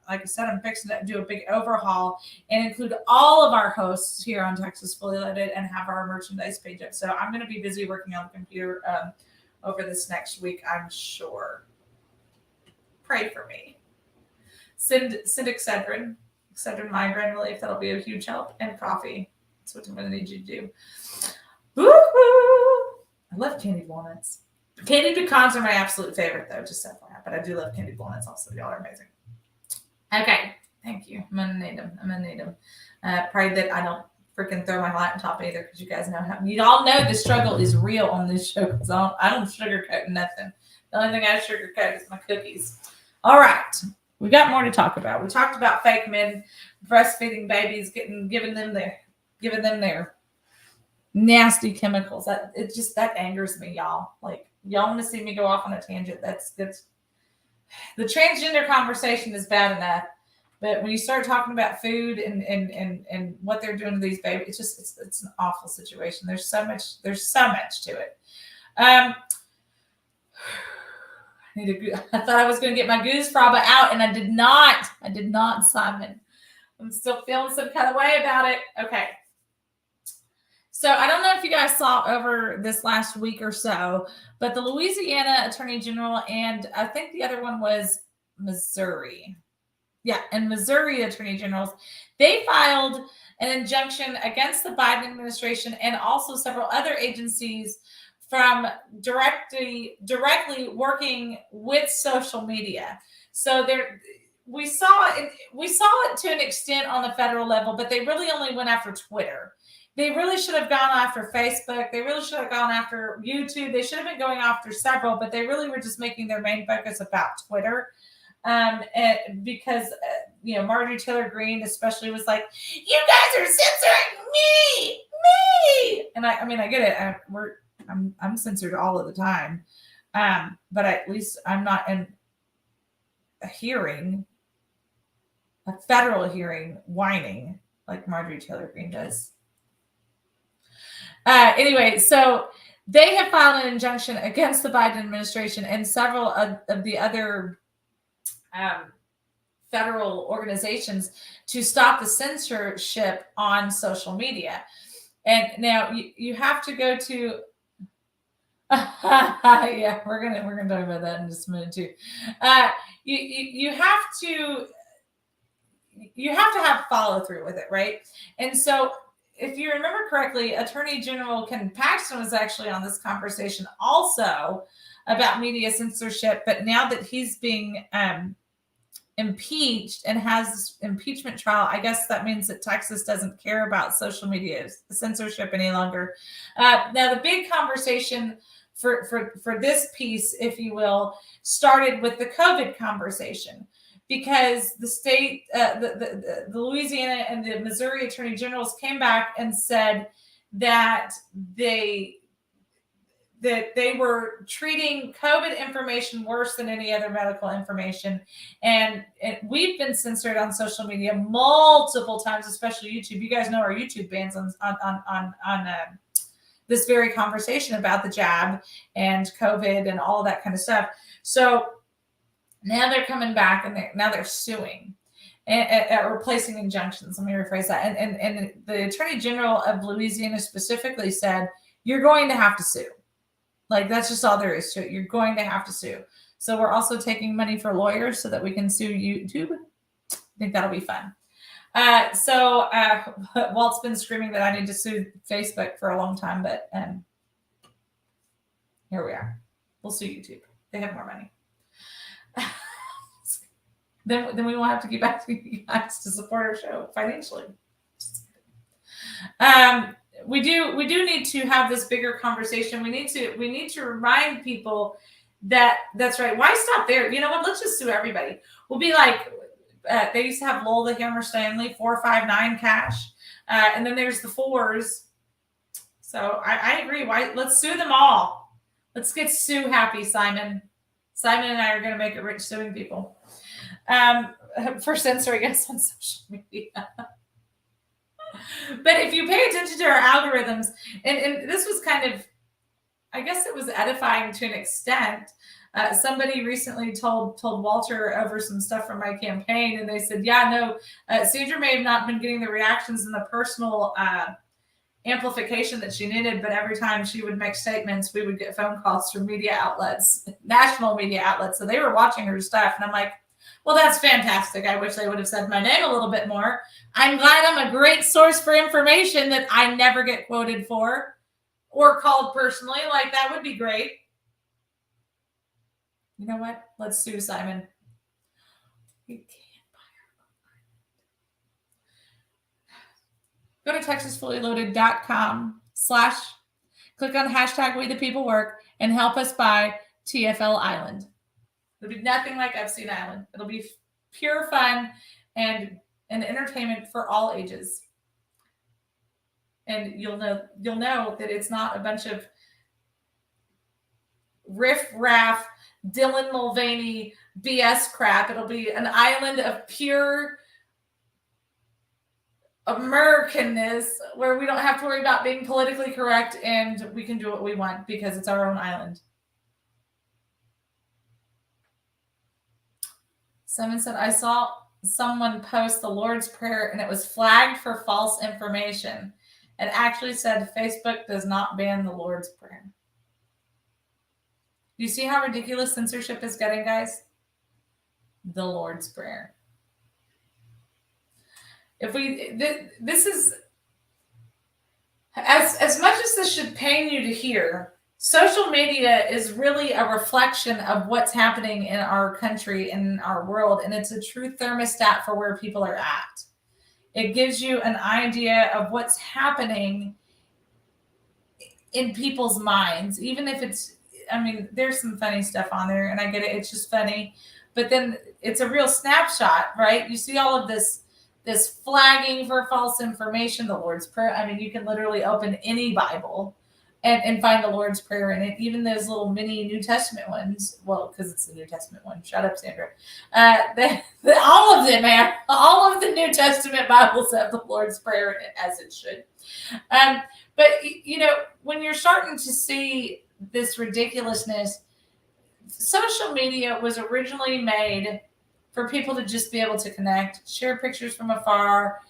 like I said, I'm fixing to do a big overhaul and include all of our hosts here on Texas Fully Loaded and have our merchandise page up. So I'm going to be busy working on the computer over this next week, I'm sure. Pray for me. Send Excedrin migraine relief. That'll be a huge help. And coffee. That's what I'm going to need you to do. Woo-hoo! I love candied walnuts. Candied pecans are my absolute favorite, though, just FYI. But I do love candied walnuts also. Y'all are amazing. Okay. Thank you. I'm going to need them. Pray that I don't freaking throw my laptop either because you guys know how you all know the struggle is real on this show because I don't sugarcoat nothing. The only thing I sugarcoat is my cookies. All right, we got more to talk about. We talked about fake men breastfeeding babies, giving them their nasty chemicals. That angers me, y'all. Like y'all want to see me go off on a tangent. That's the transgender conversation is bad enough. But when you start talking about food and what they're doing to these babies, it's an awful situation. There's so much to it. I thought I was going to get my goose fraba out, and I did not. Simon. I'm still feeling some kind of way about it. Okay. So I don't know if you guys saw over this last week or so, but the Louisiana Attorney General and I think the other one was Missouri. Yeah, and Missouri Attorney Generals, they filed an injunction against the Biden administration and also several other agencies from directly working with social media. So we saw it to an extent on the federal level, but they really only went after Twitter. They really should have gone after Facebook. They really should have gone after YouTube. They should have been going after several, but they really were just making their main focus about Twitter. Because Marjorie Taylor Greene especially was like, you guys are censoring me, and I get it. I'm censored all of the time, but at least I'm not in a federal hearing, whining like Marjorie Taylor Greene does. Anyway, so they have filed an injunction against the Biden administration and several of the other federal organizations to stop the censorship on social media. And now you have to go to yeah, we're gonna talk about that in just a minute too. You have to have follow through with it, right? And so if you remember correctly, Attorney General Ken Paxton was actually on this conversation also about media censorship, but now that he's being impeached and has impeachment trial, I guess that means that Texas doesn't care about social media censorship any longer. Now, the big conversation for this piece, if you will, started with the COVID conversation because the state, the Louisiana and the Missouri Attorney Generals came back and said that they were treating COVID information worse than any other medical information. And we've been censored on social media multiple times, especially YouTube. You guys know our YouTube bans on this very conversation about the jab and COVID and all that kind of stuff. So now they're coming back and they're suing or placing injunctions. Let me rephrase that. And the Attorney General of Louisiana specifically said, you're going to have to sue. Like, that's just all there is to it. You're going to have to sue. So we're also taking money for lawyers so that we can sue YouTube. I think that'll be fun. So Walt's been screaming that I need to sue Facebook for a long time, but here we are. We'll sue YouTube. They have more money. Then we won't have to keep asking you guys to support our show financially. We do need to have this bigger conversation. We need to remind people that that's right. Why stop there? You know what? Let's just sue everybody. We'll be like, they used to have Lowell the Hammer Stanley 459 cash, and then there's the fours. So I agree. Why? Let's sue them all. Let's get sue happy, Simon. Simon and I are going to make it rich suing people for censoring us on social media. But if you pay attention to our algorithms, and this was kind of, I guess it was edifying to an extent. Somebody recently told Walter over some stuff from my campaign, and they said, yeah, no, Sandra may have not been getting the reactions and the personal amplification that she needed, but every time she would make statements, we would get phone calls from media outlets, national media outlets. So they were watching her stuff, and I'm like, well, that's fantastic. I wish they would have said my name a little bit more. I'm glad I'm a great source for information that I never get quoted for or called personally. Like, that would be great. You know what? Let's sue Simon. You can't buy Go to texasfullyloaded.com click on hashtag We the People Work and help us buy TFL Island. It'll be nothing like Epstein Island. It'll be pure fun and entertainment for all ages. And you'll know that it's not a bunch of riff-raff, Dylan Mulvaney BS crap. It'll be an island of pure Americanness where we don't have to worry about being politically correct and we can do what we want because it's our own island. Someone said, I saw someone post the Lord's Prayer and it was flagged for false information. It actually said Facebook does not ban the Lord's Prayer. Do you see how ridiculous censorship is getting, guys? The Lord's Prayer. This is, as much as this should pain you to hear, social media is really a reflection of what's happening in our country, in our world, and it's a true thermostat for where people are at. It gives you an idea of what's happening in people's minds, even if it's, I mean, there's some funny stuff on there, and I get it, it's just funny, but then it's a real snapshot, right? You see all of this flagging for false information, the Lord's Prayer. I mean, you can literally open any Bible and find the Lord's Prayer in it, even those little mini New Testament ones. Well, because it's the New Testament one. Shut up, Sandra. All of them, man. All of the New Testament Bibles have the Lord's Prayer in it, as it should. But, you know, when you're starting to see this ridiculousness, social media was originally made for people to just be able to connect, share pictures from afar.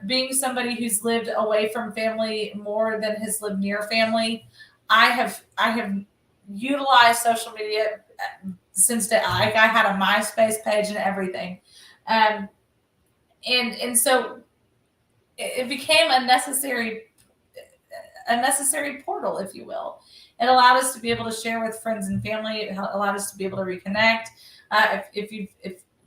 Being somebody who's lived away from family more than has lived near family, I have utilized social media since I had a MySpace page and everything, and so it became a necessary portal, if you will. It allowed us to be able to share with friends and family. It allowed us to be able to reconnect. If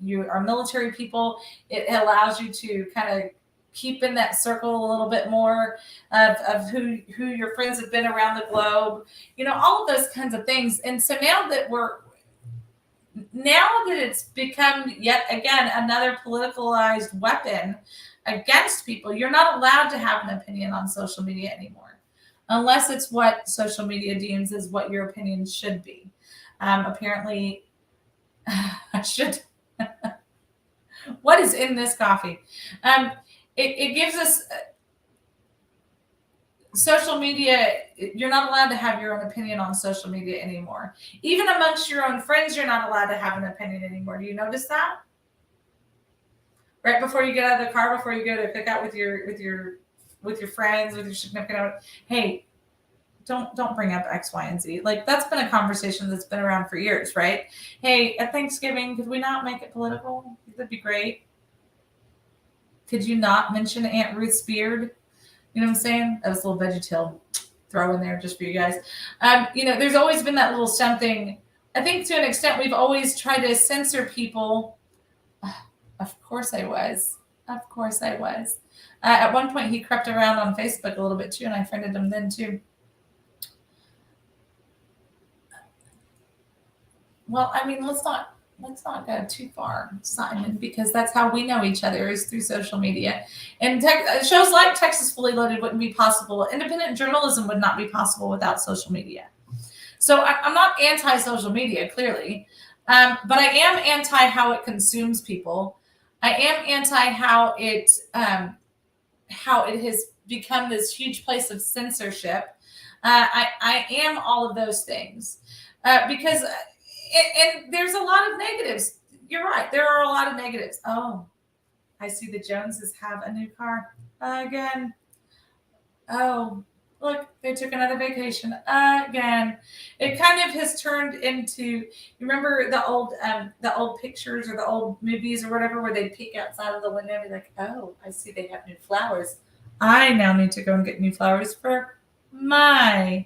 you are military people, it allows you to kind of keep in that circle a little bit more of who your friends have been around the globe, you know, all of those kinds of things. And so now that it's become yet again another politicalized weapon against people, you're not allowed to have an opinion on social media anymore, unless it's what social media deems as what your opinion should be. Apparently, I should. What is in this coffee? It gives us social media. You're not allowed to have your own opinion on social media anymore. Even amongst your own friends, you're not allowed to have an opinion anymore. Do you notice that? Right before you get out of the car, before you go to pick out with your friends, with your significant other, hey, don't bring up X, Y, and Z. Like, that's been a conversation that's been around for years, right? Hey, at Thanksgiving, could we not make it political? That'd be great. Could you not mention Aunt Ruth's beard? You know what I'm saying? That was a little VeggieTale throw in there just for you guys. You know, there's always been that little something. I think to an extent, we've always tried to censor people. Of course I was. At one point, he crept around on Facebook a little bit too, and I friended him then too. Well, I mean, let's not go too far, Simon, because that's how we know each other, is through social media. And shows like Texas Fully Loaded wouldn't be possible. Independent journalism would not be possible without social media. So I'm not anti-social media, clearly, but I am anti how it consumes people. I am anti how it has become this huge place of censorship. I am all of those things because. And there's a lot of negatives. You're right. There are a lot of negatives. Oh, I see the Joneses have a new car again. Oh, look, they took another vacation again. It kind of has turned into, you remember the old pictures or the old movies or whatever, where they'd peek outside of the window and be like, oh, I see they have new flowers. I now need to go and get new flowers for my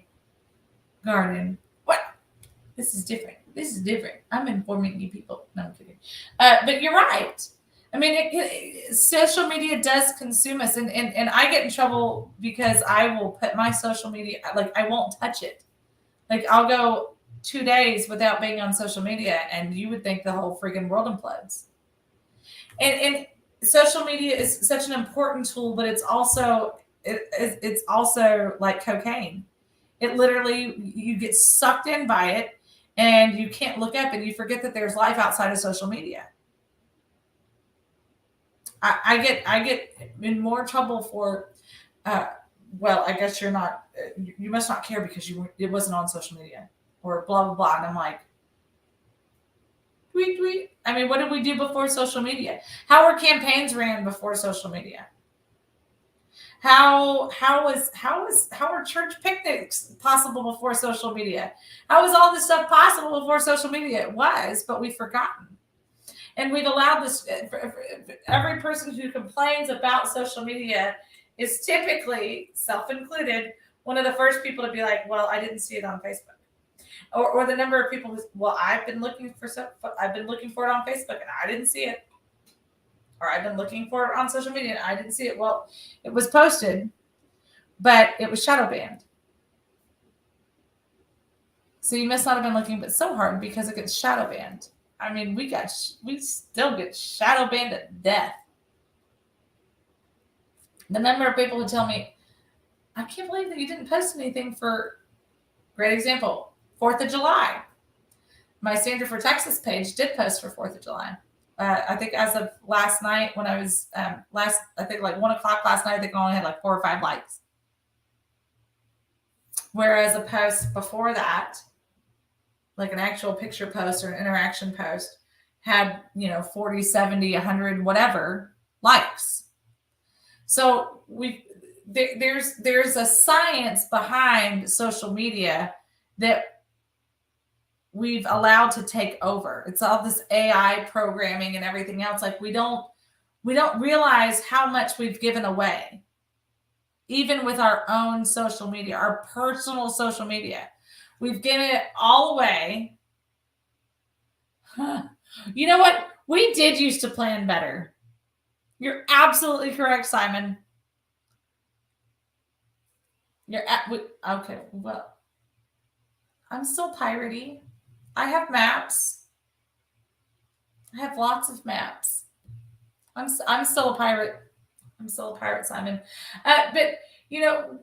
garden. What? This is different. I'm informing you people. No, I'm kidding. But you're right. I mean, social media does consume us, and I get in trouble because I will put my social media, like, I won't touch it. Like, I'll go 2 days without being on social media, and you would think the whole freaking world implodes. And social media is such an important tool, but it's also like cocaine. It literally, you get sucked in by it, and you can't look up, and you forget that there's life outside of social media. I get in more trouble for, uh, well, I guess you're not, you must not care because it wasn't on social media, or blah blah blah. And I'm like, tweet tweet. I mean, what did we do before social media? How were campaigns ran before social media? How were church picnics possible before social media? How was all this stuff possible before social media? It was, but we've forgotten. And we've allowed this, every person who complains about social media is typically, self included, one of the first people to be like, well, I didn't see it on Facebook. Or the number of people who, well, I've been looking for it on Facebook and I didn't see it. Or I've been looking for it on social media and I didn't see it. Well, it was posted, but it was shadow banned. So you must not have been looking but so hard because it gets shadow banned. I mean, we still get shadow banned to death. The number of people who tell me, I can't believe that you didn't post anything for, great example, 4th of July. My Sandra for Texas page did post for 4th of July. I think as of last night, when I was I think like 1 o'clock last night, I think I only had like 4 or 5 likes. Whereas a post before that, like an actual picture post or an interaction post, had 40, 70, 100, whatever likes. So there's a science behind social media that we've allowed to take over. It's all this AI programming and everything else. Like, we don't realize how much we've given away, even with our own social media, our personal social media. We've given it all away. You know what? We did used to plan better. You're absolutely correct, Simon. Okay. Well, I'm still piratey. I have maps. I have lots of maps. I'm still a pirate. I'm still a pirate, Simon. But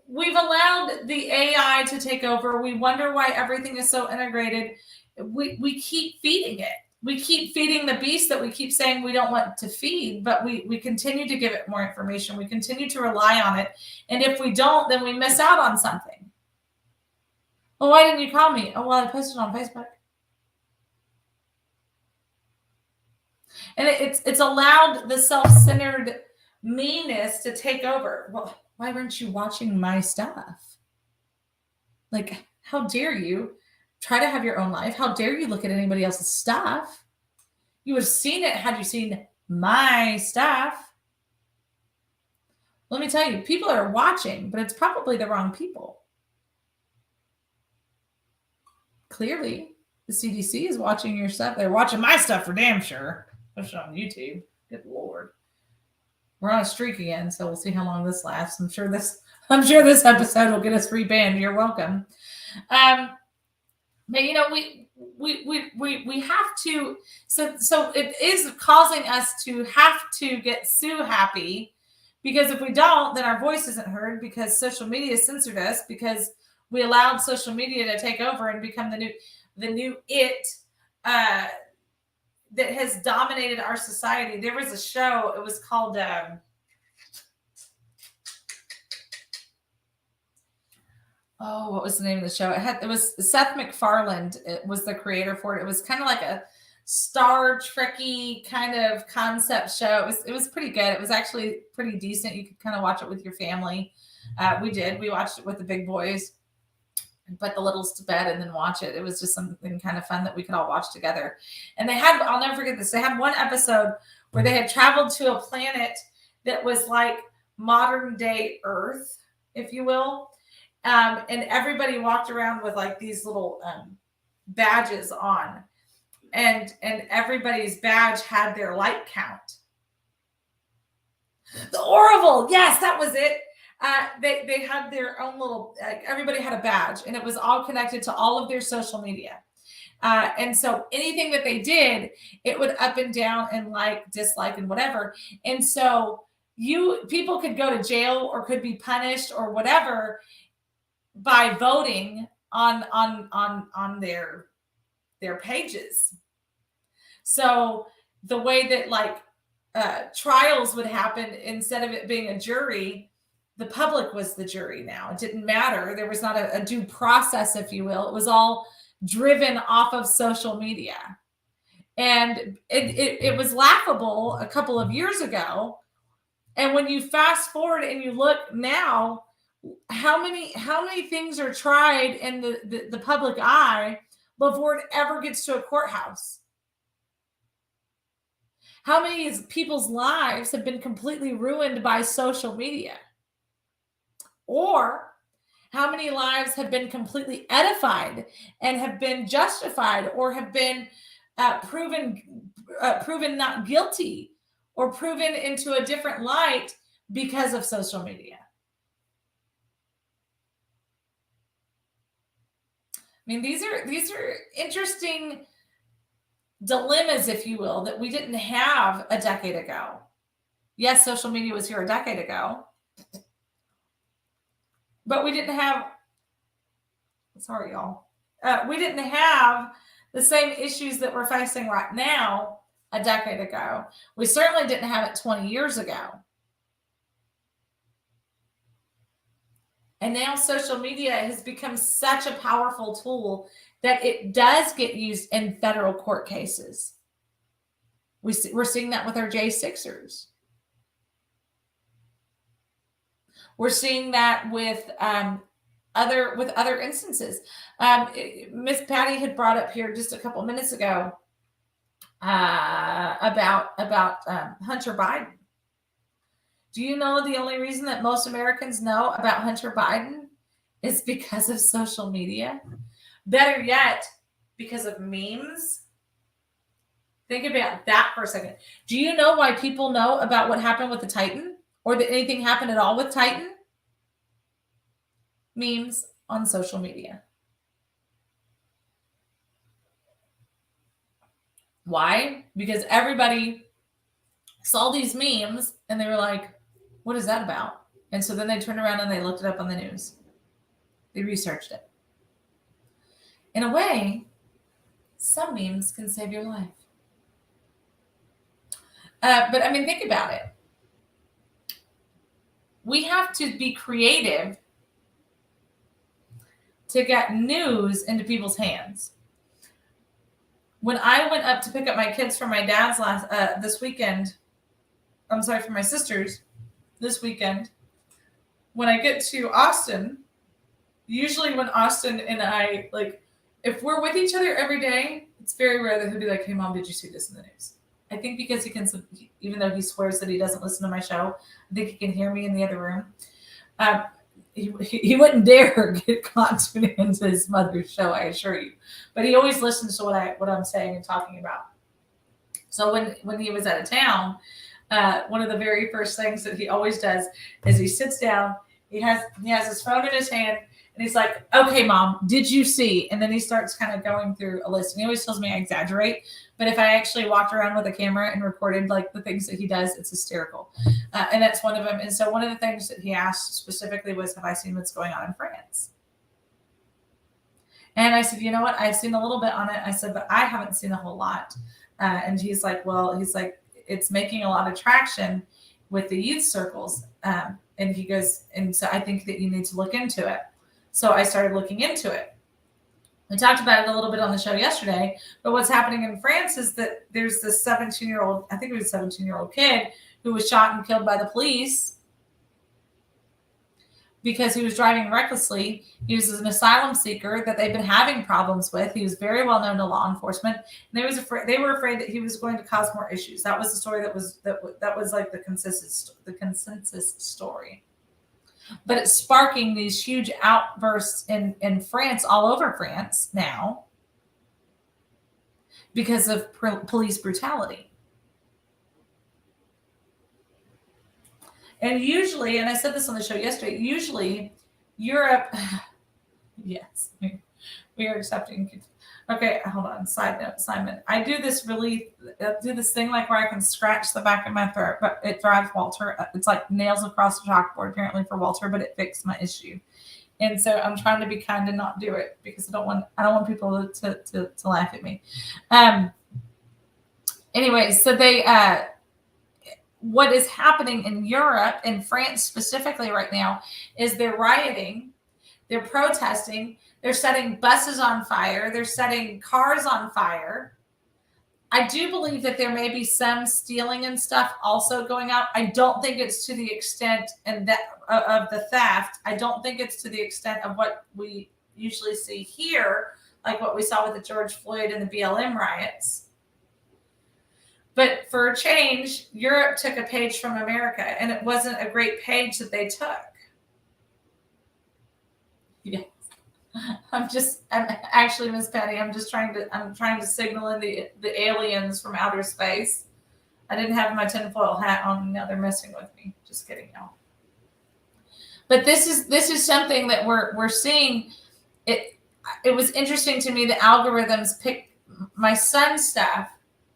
we've allowed the AI to take over. We wonder why everything is so integrated. We keep feeding it. We keep feeding the beast that we keep saying we don't want to feed, but we continue to give it more information. We continue to rely on it. And if we don't, then we miss out on something. Well, why didn't you call me? Oh, well, I posted on Facebook. And it's allowed the self-centered meanness to take over. Well, why weren't you watching my stuff? Like, how dare you try to have your own life? How dare you look at anybody else's stuff? You would have seen it had you seen my stuff. Let me tell you, people are watching, but it's probably the wrong people. Clearly, the CDC is watching your stuff. They're watching my stuff for damn sure. Especially on YouTube. Good Lord. We're on a streak again, so we'll see how long this lasts. I'm sure this episode will get us rebanned. You're welcome. But we have to. So it is causing us to have to get Sue happy, because if we don't, then our voice isn't heard, because social media censored us, because we allowed social media to take over and become the new it. That has dominated our society. There was a show, it was called what was the name of the show? It was Seth MacFarlane. It was the creator for it. It was kind of like a Star Trek-y kind of concept show. It was pretty good. It was actually pretty decent. You could kind of watch it with your family. We watched it with the big boys, put the littles to bed and then watch it. It was just something kind of fun that we could all watch together. And I'll never forget this. They had one episode where they had traveled to a planet that was like modern day Earth, if you will. And everybody walked around with like these little badges on, and everybody's badge had their light count. The Orville, yes, that was it. They had their own little. Everybody had a badge, and it was all connected to all of their social media. And so anything that they did, it would up and down and like, dislike, and whatever. And so people could go to jail or could be punished or whatever by voting on their pages. So the way that like trials would happen, instead of it being a jury, the public was the jury now. It didn't matter. There was not a due process, if you will. It was all driven off of social media. And it was laughable a couple of years ago. And when you fast forward and you look now, how many things are tried in the public eye before it ever gets to a courthouse? How many people's lives have been completely ruined by social media? Or how many lives have been completely edified and have been justified, or have been proven not guilty, or proven into a different light because of social media? I mean, these are interesting dilemmas, if you will, that we didn't have a decade ago. Yes, social media was here a decade ago, but we didn't have, sorry, y'all. We didn't have the same issues that we're facing right now a decade ago. We certainly didn't have it 20 years ago. And now social media has become such a powerful tool that it does get used in federal court cases. We're seeing that with our J6ers. We're seeing that with other instances. Miss Patty had brought up here just a couple minutes ago about Hunter Biden. Do you know the only reason that most Americans know about Hunter Biden is because of social media? Better yet, because of memes. Think about that for a second. Do you know why people know about what happened with the Titan, or that anything happened at all with Titan? Memes on social media. Why? Because everybody saw these memes and they were like, what is that about? And so then they turned around and they looked it up on the news. They researched it. In a way, some memes can save your life. But I mean, think about it. We have to be creative to get news into people's hands. When I went up to pick up my kids from my dad's this weekend, from my sister's this weekend, when I get to Austin, usually when Austin and I, like, if we're with each other every day, it's very rare that he'll be like, hey, Mom, did you see this in the news? I think because he can, even though he swears that he doesn't listen to my show, I think he can hear me in the other room. He wouldn't dare get caught tuning into his mother's show, I assure you. But he always listens to what I'm saying and talking about. So when he was out of town, one of the very first things that he always does is he sits down, he has his phone in his hand, and he's like, okay, Mom, did you see? And then he starts kind of going through a list. And he always tells me I exaggerate. But if I actually walked around with a camera and recorded like the things that he does, it's hysterical. And that's one of them. And so one of the things that he asked specifically was, have I seen what's going on in France? And I said, you know what? I've seen a little bit on it. I said, but I haven't seen a whole lot. And he's like, it's making a lot of traction with the youth circles. And he goes, and so I think that you need to look into it. So I started looking into it. We talked about it a little bit on the show yesterday, but what's happening in France is that there's this 17-year-old, I think it was a 17-year-old kid who was shot and killed by the police because he was driving recklessly. He was an asylum seeker that they've been having problems with. He was very well known to law enforcement. And they were afraid that he was going to cause more issues. That was the story that was like the consensus story. But it's sparking these huge outbursts in France, all over France now, because of police brutality. And usually, and I said this on the show yesterday, usually Europe, yes, we are accepting. Okay, hold on. Side note, Simon. I do this thing like where I can scratch the back of my throat, but it drives Walter. It's like nails across the chalkboard apparently for Walter, but it fixed my issue. And so I'm trying to be kind and not do it because I don't want people to laugh at me. Anyway, so what is happening in Europe, in France specifically right now, is they're rioting, they're protesting, they're setting buses on fire, they're setting cars on fire. I do believe that there may be some stealing and stuff also going out. I don't think it's to the extent of the theft. I don't think it's to the extent of what we usually see here, like what we saw with the George Floyd and the BLM riots. But for a change, Europe took a page from America, and it wasn't a great page that they took. Yes. I'm actually, Miss Patty, I'm trying to signal in the aliens from outer space. I didn't have my tinfoil hat on. Now they're messing with me. Just kidding, y'all. But this is something that we're seeing. It was interesting to me. The algorithms picked my son's stuff,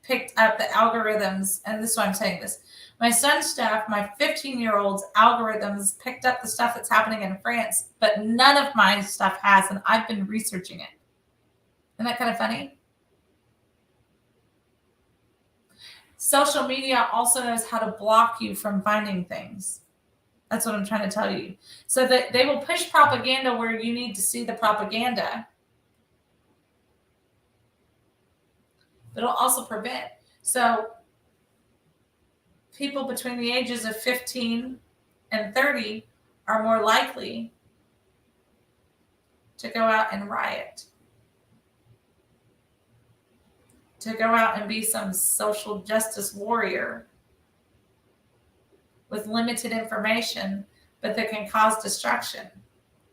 picked up the algorithms, and this is why I'm saying this. My son's stuff, my 15-year-old's algorithms picked up the stuff that's happening in France, but none of my stuff has, and I've been researching it. Isn't that kind of funny? Social media also knows how to block you from finding things. That's what I'm trying to tell you. So that they will push propaganda where you need to see the propaganda. But it'll also prevent. So people between the ages of 15 and 30 are more likely to go out and riot, to go out and be some social justice warrior with limited information, but that can cause destruction.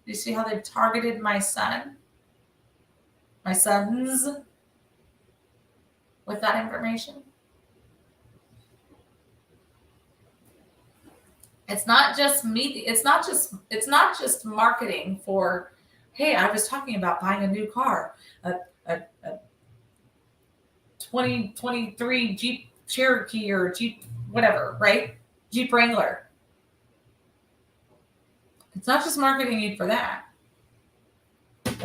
You see how they've targeted my sons with that information? It's not just media. It's not just marketing for, hey, I was talking about buying a new car, a 2023 Jeep Cherokee or Jeep whatever, right? Jeep Wrangler. It's not just marketing you for that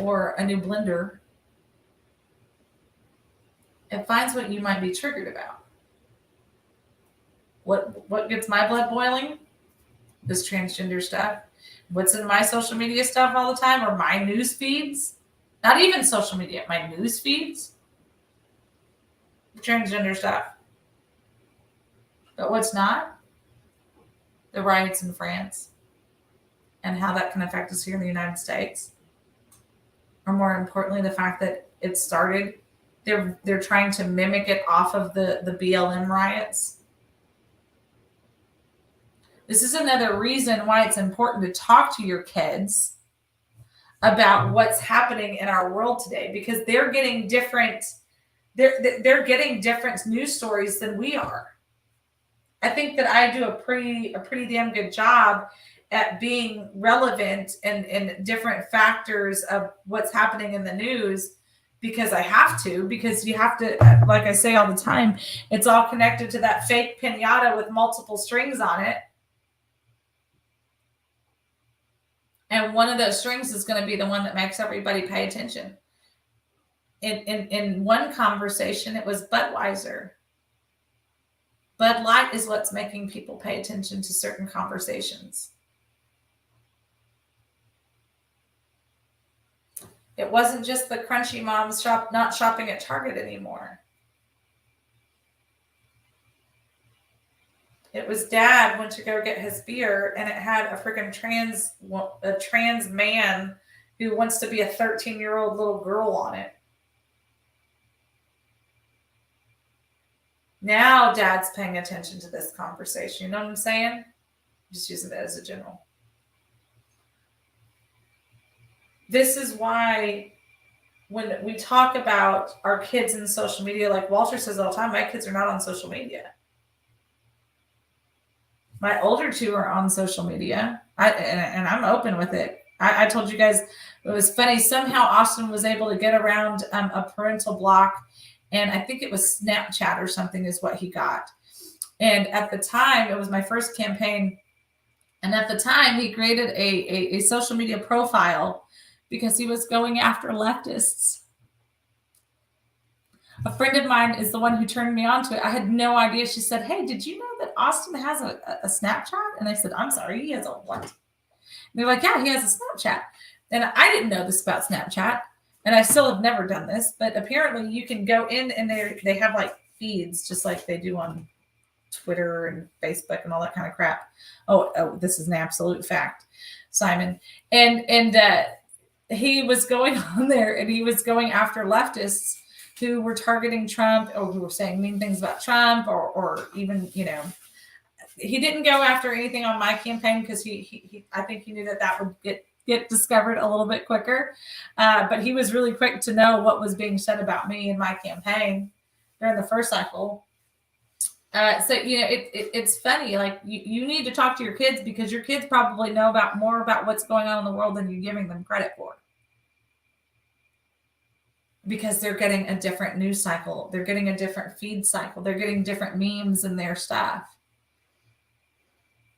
or a new blender. It finds what you might be triggered about. What gets my blood boiling? This transgender stuff. What's in my social media stuff all the time, or my news feeds? Not even social media, my news feeds. Transgender stuff. But what's not? The riots in France and how that can affect us here in the United States. Or more importantly, the fact that it started, they're trying to mimic it off of the BLM riots. This is another reason why it's important to talk to your kids about what's happening in our world today, because they're getting different news stories than we are. I think that I do a pretty damn good job at being relevant in different factors of what's happening in the news, because I have to, because you have to, like I say all the time, it's all connected to that fake piñata with multiple strings on it. And one of those strings is going to be the one that makes everybody pay attention. In one conversation, it was Budweiser. Bud Light is what's making people pay attention to certain conversations. It wasn't just the crunchy moms not shopping at Target anymore. It was dad went to go get his beer and it had a freaking trans man who wants to be a 13-year-old little girl on it. Now dad's paying attention to this conversation. You know what I'm saying? I'm just using it as a general. This is why when we talk about our kids in social media, like Walter says all the time, my kids are not on social media. My older two are on social media. And I'm open with it. I told you guys it was funny. Somehow Austin was able to get around a parental block, and I think it was Snapchat or something is what he got. And at the time, it was my first campaign. And at the time, he created a social media profile because he was going after leftists. A friend of mine is the one who turned me on to it. I had no idea. She said, "Hey, did you know that Austin has a Snapchat?" And I said, "I'm sorry, he has a what?" And they're like, "Yeah, he has a Snapchat." And I didn't know this about Snapchat, and I still have never done this. But apparently, you can go in and they have like feeds just like they do on Twitter and Facebook and all that kind of crap. Oh, this is an absolute fact, Simon. And he was going on there and he was going after leftists who were targeting Trump or who were saying mean things about Trump or even, he didn't go after anything on my campaign because he I think he knew that would get discovered a little bit quicker. But he was really quick to know what was being said about me in my campaign during the first cycle. So it's funny. Like you need to talk to your kids because your kids probably know more about what's going on in the world than you're giving them credit for. Because they're getting a different news cycle, they're getting a different feed cycle, they're getting different memes in their stuff.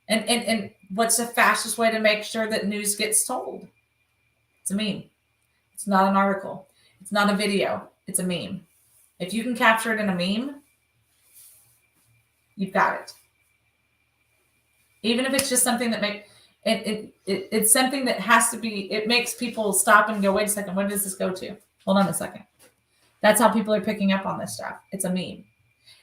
And what's the fastest way to make sure that news gets told? It's a meme. It's not an article. It's not a video. It's a meme. If you can capture it in a meme, you've got it. Even if it's just something that it's something that has to be, it makes people stop and go, wait a second, what does this go to? Hold on a second. That's how people are picking up on this stuff. It's a meme.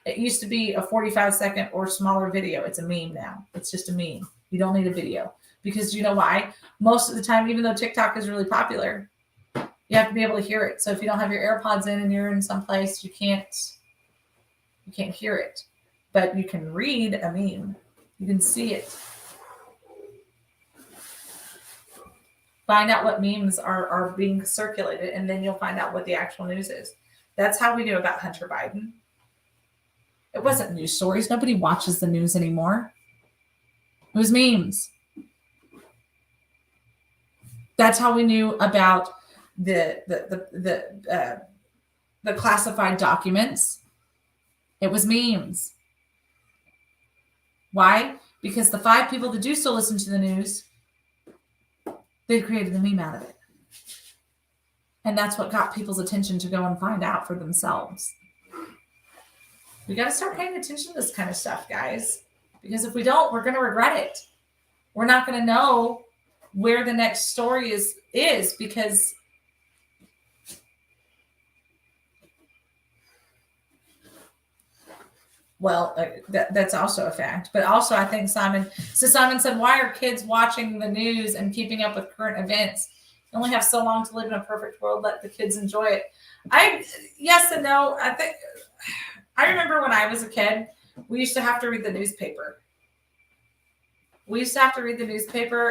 It used to be a 45-second or smaller video. It's a meme now. It's just a meme. You don't need a video because you know why? Most of the time, even though TikTok is really popular, you have to be able to hear it. So if you don't have your AirPods in and you're in some place, you can't hear it. But you can read a meme. You can see it. Find out what memes are being circulated, and then you'll find out what the actual news is. That's how we knew about Hunter Biden. It wasn't news stories. Nobody watches the news anymore. It was memes. That's how we knew about the classified documents. It was memes. Why? Because the 5 people that do still listen to the news, they created a meme out of it. And that's what got people's attention to go and find out for themselves. We got to start paying attention to this kind of stuff, guys. Because if we don't, we're going to regret it. We're not going to know where the next story is because that's also a fact. But also, I think Simon said, why are kids watching the news and keeping up with current events? You only have so long to live in a perfect world. Let the kids enjoy it. Yes and no. I remember when I was a kid, we used to have to read the newspaper.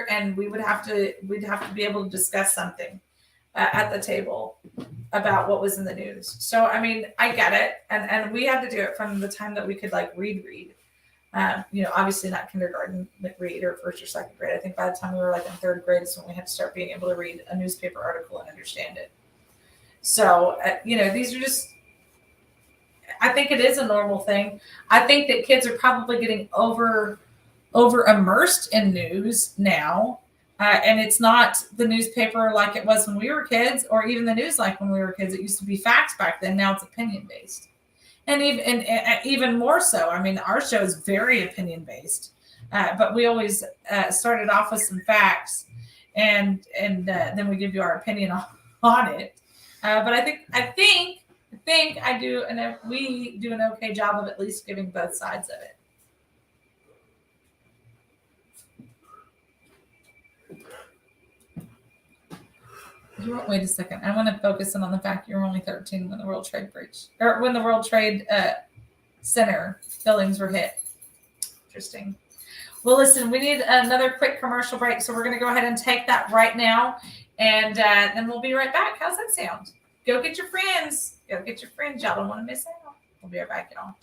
And we'd have to be able to discuss something at the table about what was in the news. So, I mean, I get it. And we had to do it from the time that we could read. Obviously not kindergarten read or first or second grade. I think by the time we were in 3rd grade is when we had to start being able to read a newspaper article and understand it. So, these are just, I think it is a normal thing. I think that kids are probably getting over immersed in news now. And it's not the newspaper like it was when we were kids, or even the news like when we were kids. It used to be facts back then. Now it's opinion based. And even more so. I mean, our show is very opinion based, but we always started off with some facts, and then we give you our opinion on it. But I think I do, and we do an okay job of at least giving both sides of it. Wait a second. I want to focus in on the fact you're only 13 when the World Trade Center buildings were hit. Interesting. Well, listen, we need another quick commercial break, so we're going to go ahead and take that right now, and then we'll be right back. How's that sound? Go get your friends. Y'all don't want to miss out. We'll be right back, y'all.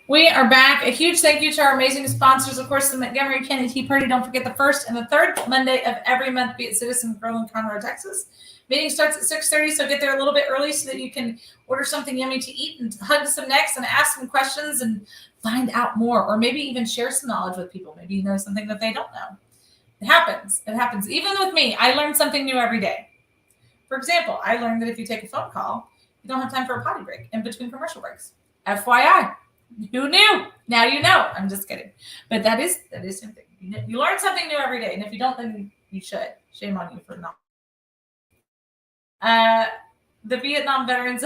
We are back. A huge thank you to our amazing sponsors, of course, the Montgomery County Tea Party. Don't forget the first and the third Monday of every month. Be at Citizen Grill in Conroe, Texas. Meeting starts at 6:30, so get there a little bit early so that you can order something yummy to eat and hug some necks and ask some questions and find out more, or maybe even share some knowledge with people. Maybe you know something that they don't know. It happens. It happens. Even with me, I learn something new every day. For example, I learned that if you take a phone call, you don't have time for a potty break in between commercial breaks. FYI. Who knew? Now you know. I'm just kidding. But that is something. You learn something new every day. And if you don't, then you should. Shame on you for not. The Vietnam veterans.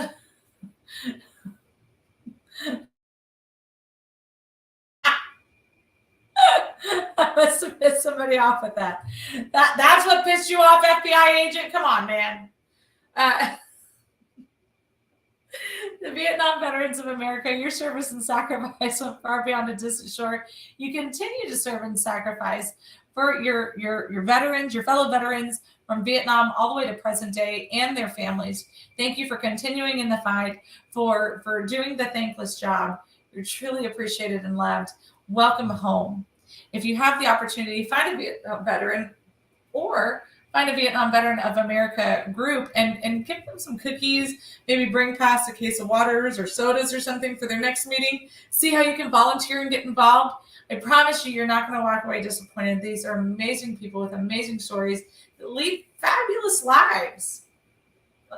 I must have pissed somebody off with that. That's what pissed you off, FBI agent? Come on, man. The Vietnam Veterans of America, your service and sacrifice went far beyond a distant shore. You continue to serve and sacrifice for your veterans, your fellow veterans from Vietnam all the way to present day and their families. Thank you for continuing in the fight, for doing the thankless job. You're truly appreciated and loved. Welcome home. If you have the opportunity, find a Vietnam veteran or find a Vietnam Veteran of America group and give them some cookies, maybe bring past a case of waters or sodas or something for their next meeting. See how you can volunteer and get involved. I promise you, you're not going to walk away disappointed. These are amazing people with amazing stories that lead fabulous lives,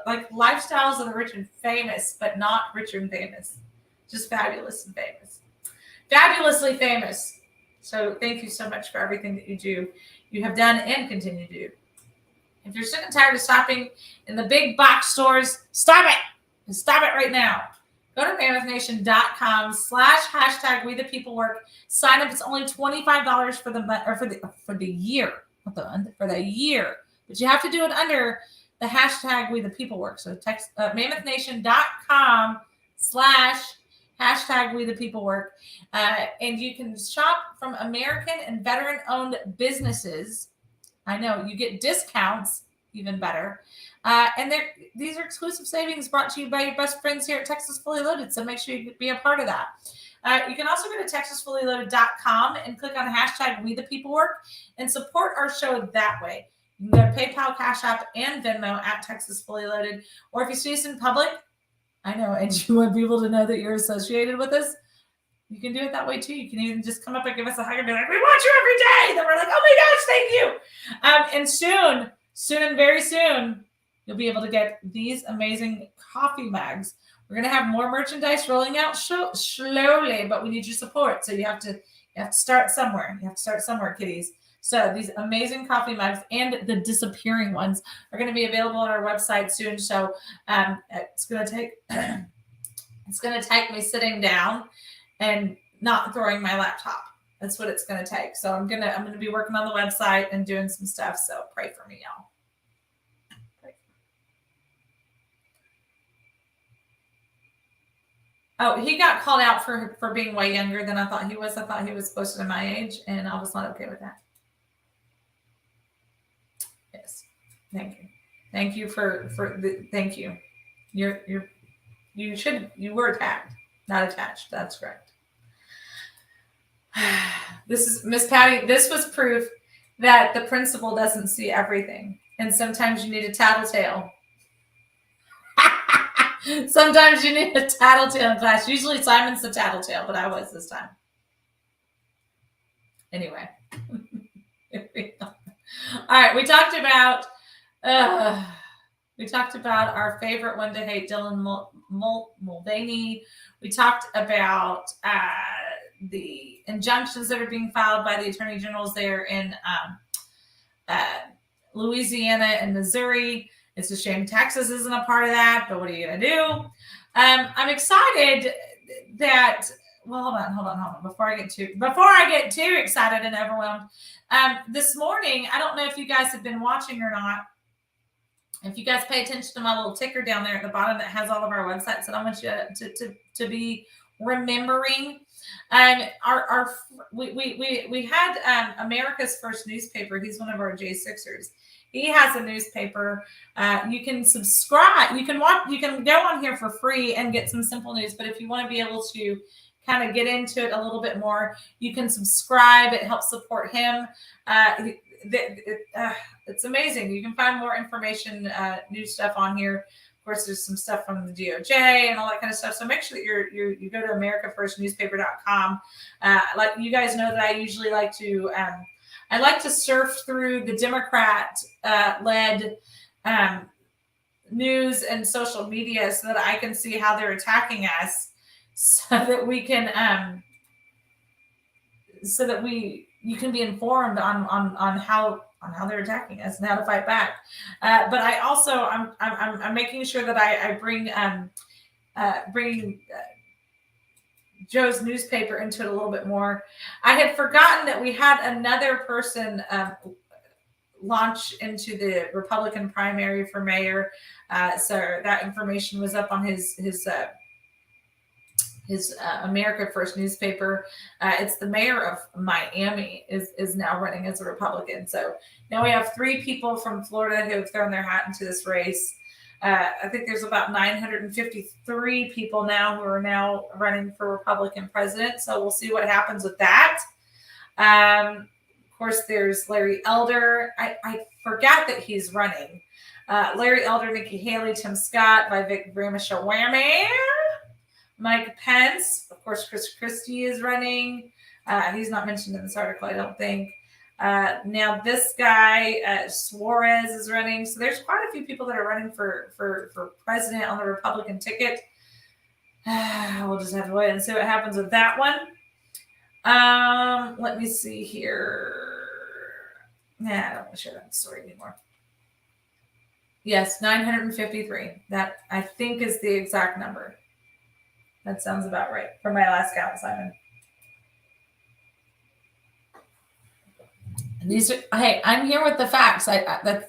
like lifestyles of the rich and famous, but not rich and famous, just fabulous and famous, fabulously famous. So thank you so much for everything that you do, you have done and continue to do. If you're sick and tired of shopping in the big box stores, stop it. Stop it right now. Go to mammothNation.com/# We the People Work. Sign up. It's only $25 for the year. For the year. But you have to do it under the hashtag We the People Work. So text mammothNation.com/# We the People Work. And you can shop from American and veteran-owned businesses. I know you get discounts, even better. And these are exclusive savings brought to you by your best friends here at Texas Fully Loaded. So make sure you be a part of that. You can also go to TexasFullyLoaded.com and click on hashtag We the People Work and support our show that way. You can go to PayPal, Cash App, and Venmo at Texas Fully Loaded. Or if you see us in public, I know, and you want people to know that you're associated with us, you can do it that way too. You can even just come up and give us a hug and be like, we watch you every day. Then we're like, oh my gosh, thank you. And soon, very soon, you'll be able to get these amazing coffee mugs. We're going to have more merchandise rolling out slowly, but we need your support. So you have to start somewhere. You have to start somewhere, kiddies. So these amazing coffee mugs and the disappearing ones are going to be available on our website soon. So it's going to take me sitting down and not throwing my laptop. That's what it's going to take. So I'm going to be working on the website and doing some stuff. So pray for me, y'all. Oh, he got called out for being way younger than I thought he was. I thought he was closer to my age, and I was not okay with that. Yes. Thank you thank you. You were attacked, not attached. That's correct. This is Miss Patty. This was proof that the principal doesn't see everything. And sometimes you need a tattletale. Sometimes you need a tattletale in class. Usually Simon's the tattletale, but I was this time. Anyway. All right. We talked about our favorite one to hate, Dylan Mulvaney. We talked about the injunctions that are being filed by the attorney generals there in Louisiana and Missouri. It's a shame Texas isn't a part of that, but what are you going to do? I'm excited that, well, hold on. Before I get too excited and overwhelmed, this morning, I don't know if you guys have been watching or not. If you guys pay attention to my little ticker down there at the bottom that has all of our websites that I want you to be remembering. We had America's First Newspaper. He's one of our J6ers. He has a newspaper. You can subscribe. You can go on here for free and get some simple news. But if you want to be able to kind of get into it a little bit more, you can subscribe. It helps support him. It's amazing. You can find more information, new stuff on here. Of course, there's some stuff from the DOJ and all that kind of stuff. So make sure that you go to AmericaFirstNewspaper.com. Like you guys know that I usually like to surf through the Democrat led news and social media so that I can see how they're attacking us, so that we can you can be informed on how they're attacking us and how to fight back. But I also I'm making sure that I bring bringing Joe's newspaper into it a little bit more. I had forgotten that we had another person launch into the Republican primary for mayor. So that information was up on his America First newspaper. It's the mayor of Miami is now running as a Republican. So now we have 3 people from Florida who have thrown their hat into this race. I think there's about 953 people now who are now running for Republican president. So we'll see what happens with that. Of course, there's Larry Elder. I forgot that he's running. Larry Elder, Nikki Haley, Tim Scott, Vivek Ramaswamy, Mike Pence. Of course, Chris Christie is running. He's not mentioned in this article, I don't think. Now this guy, Suarez, is running. So there's quite a few people that are running for president on the Republican ticket. We'll just have to wait and see what happens with that one. Let me see here. Nah, I don't want to share that story anymore. Yes, 953. That I think is the exact number. That sounds about right from my last count, Simon. These are, hey, I'm here with the facts. The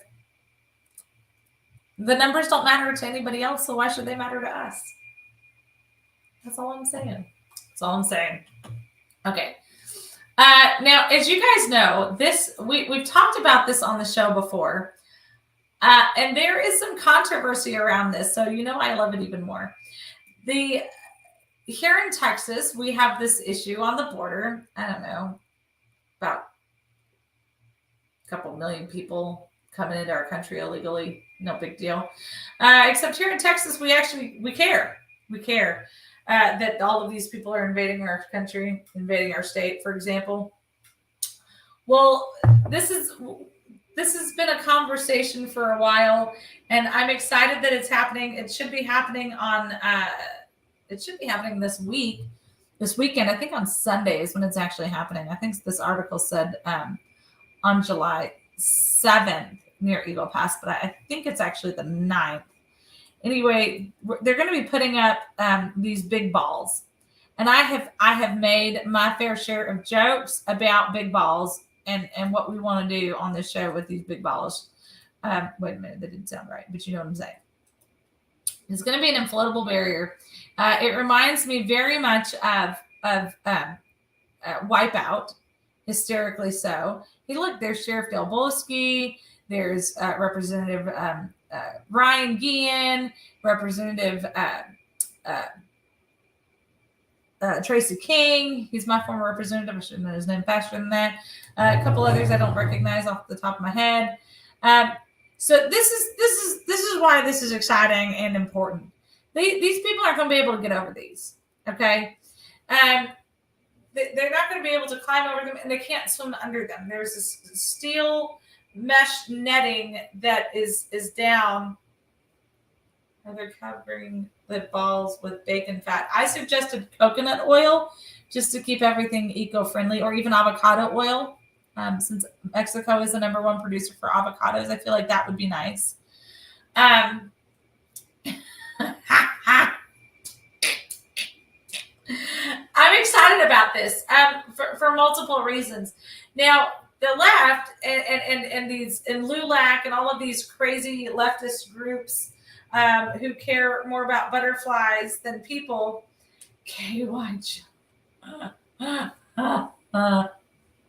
numbers don't matter to anybody else, so why should they matter to us? That's all I'm saying. That's all I'm saying. Okay. Now, as you guys know, we've talked about this on the show before, and there is some controversy around this. So I love it even more. Here in Texas, we have this issue on the border. I don't know, about a couple million people coming into our country illegally. No big deal. Except here in Texas, we care. We care that all of these people are invading our country, invading our state, for example. Well, this has been a conversation for a while, and I'm excited that it's happening. It should be happening this weekend. I think on Sunday is when it's actually happening. I think this article said on July 7th near Eagle Pass, but I think it's actually the 9th. Anyway, they're going to be putting up these big balls, and I have made my fair share of jokes about big balls and what we want to do on this show with these big balls. Wait a minute, that didn't sound right, but you know what I'm saying. It's going to be an inflatable barrier. It reminds me very much of Wipeout, hysterically so. Hey, look, there's Sheriff Del Bosque. There's Representative Ryan Guillen, Representative Tracy King. He's my former representative. I should know his name faster than that. A couple others I don't recognize off the top of my head. So this is why this is exciting and important. These people aren't going to be able to get over these. Okay, they're not going to be able to climb over them, and they can't swim under them. There's this steel mesh netting that is down. And they're covering the balls with bacon fat. I suggested coconut oil just to keep everything eco-friendly, or even avocado oil. Since Mexico is the #1 producer for avocados, I feel like that would be nice. I'm excited about this for multiple reasons. Now, the left and LULAC and all of these crazy leftist groups who care more about butterflies than people. KY.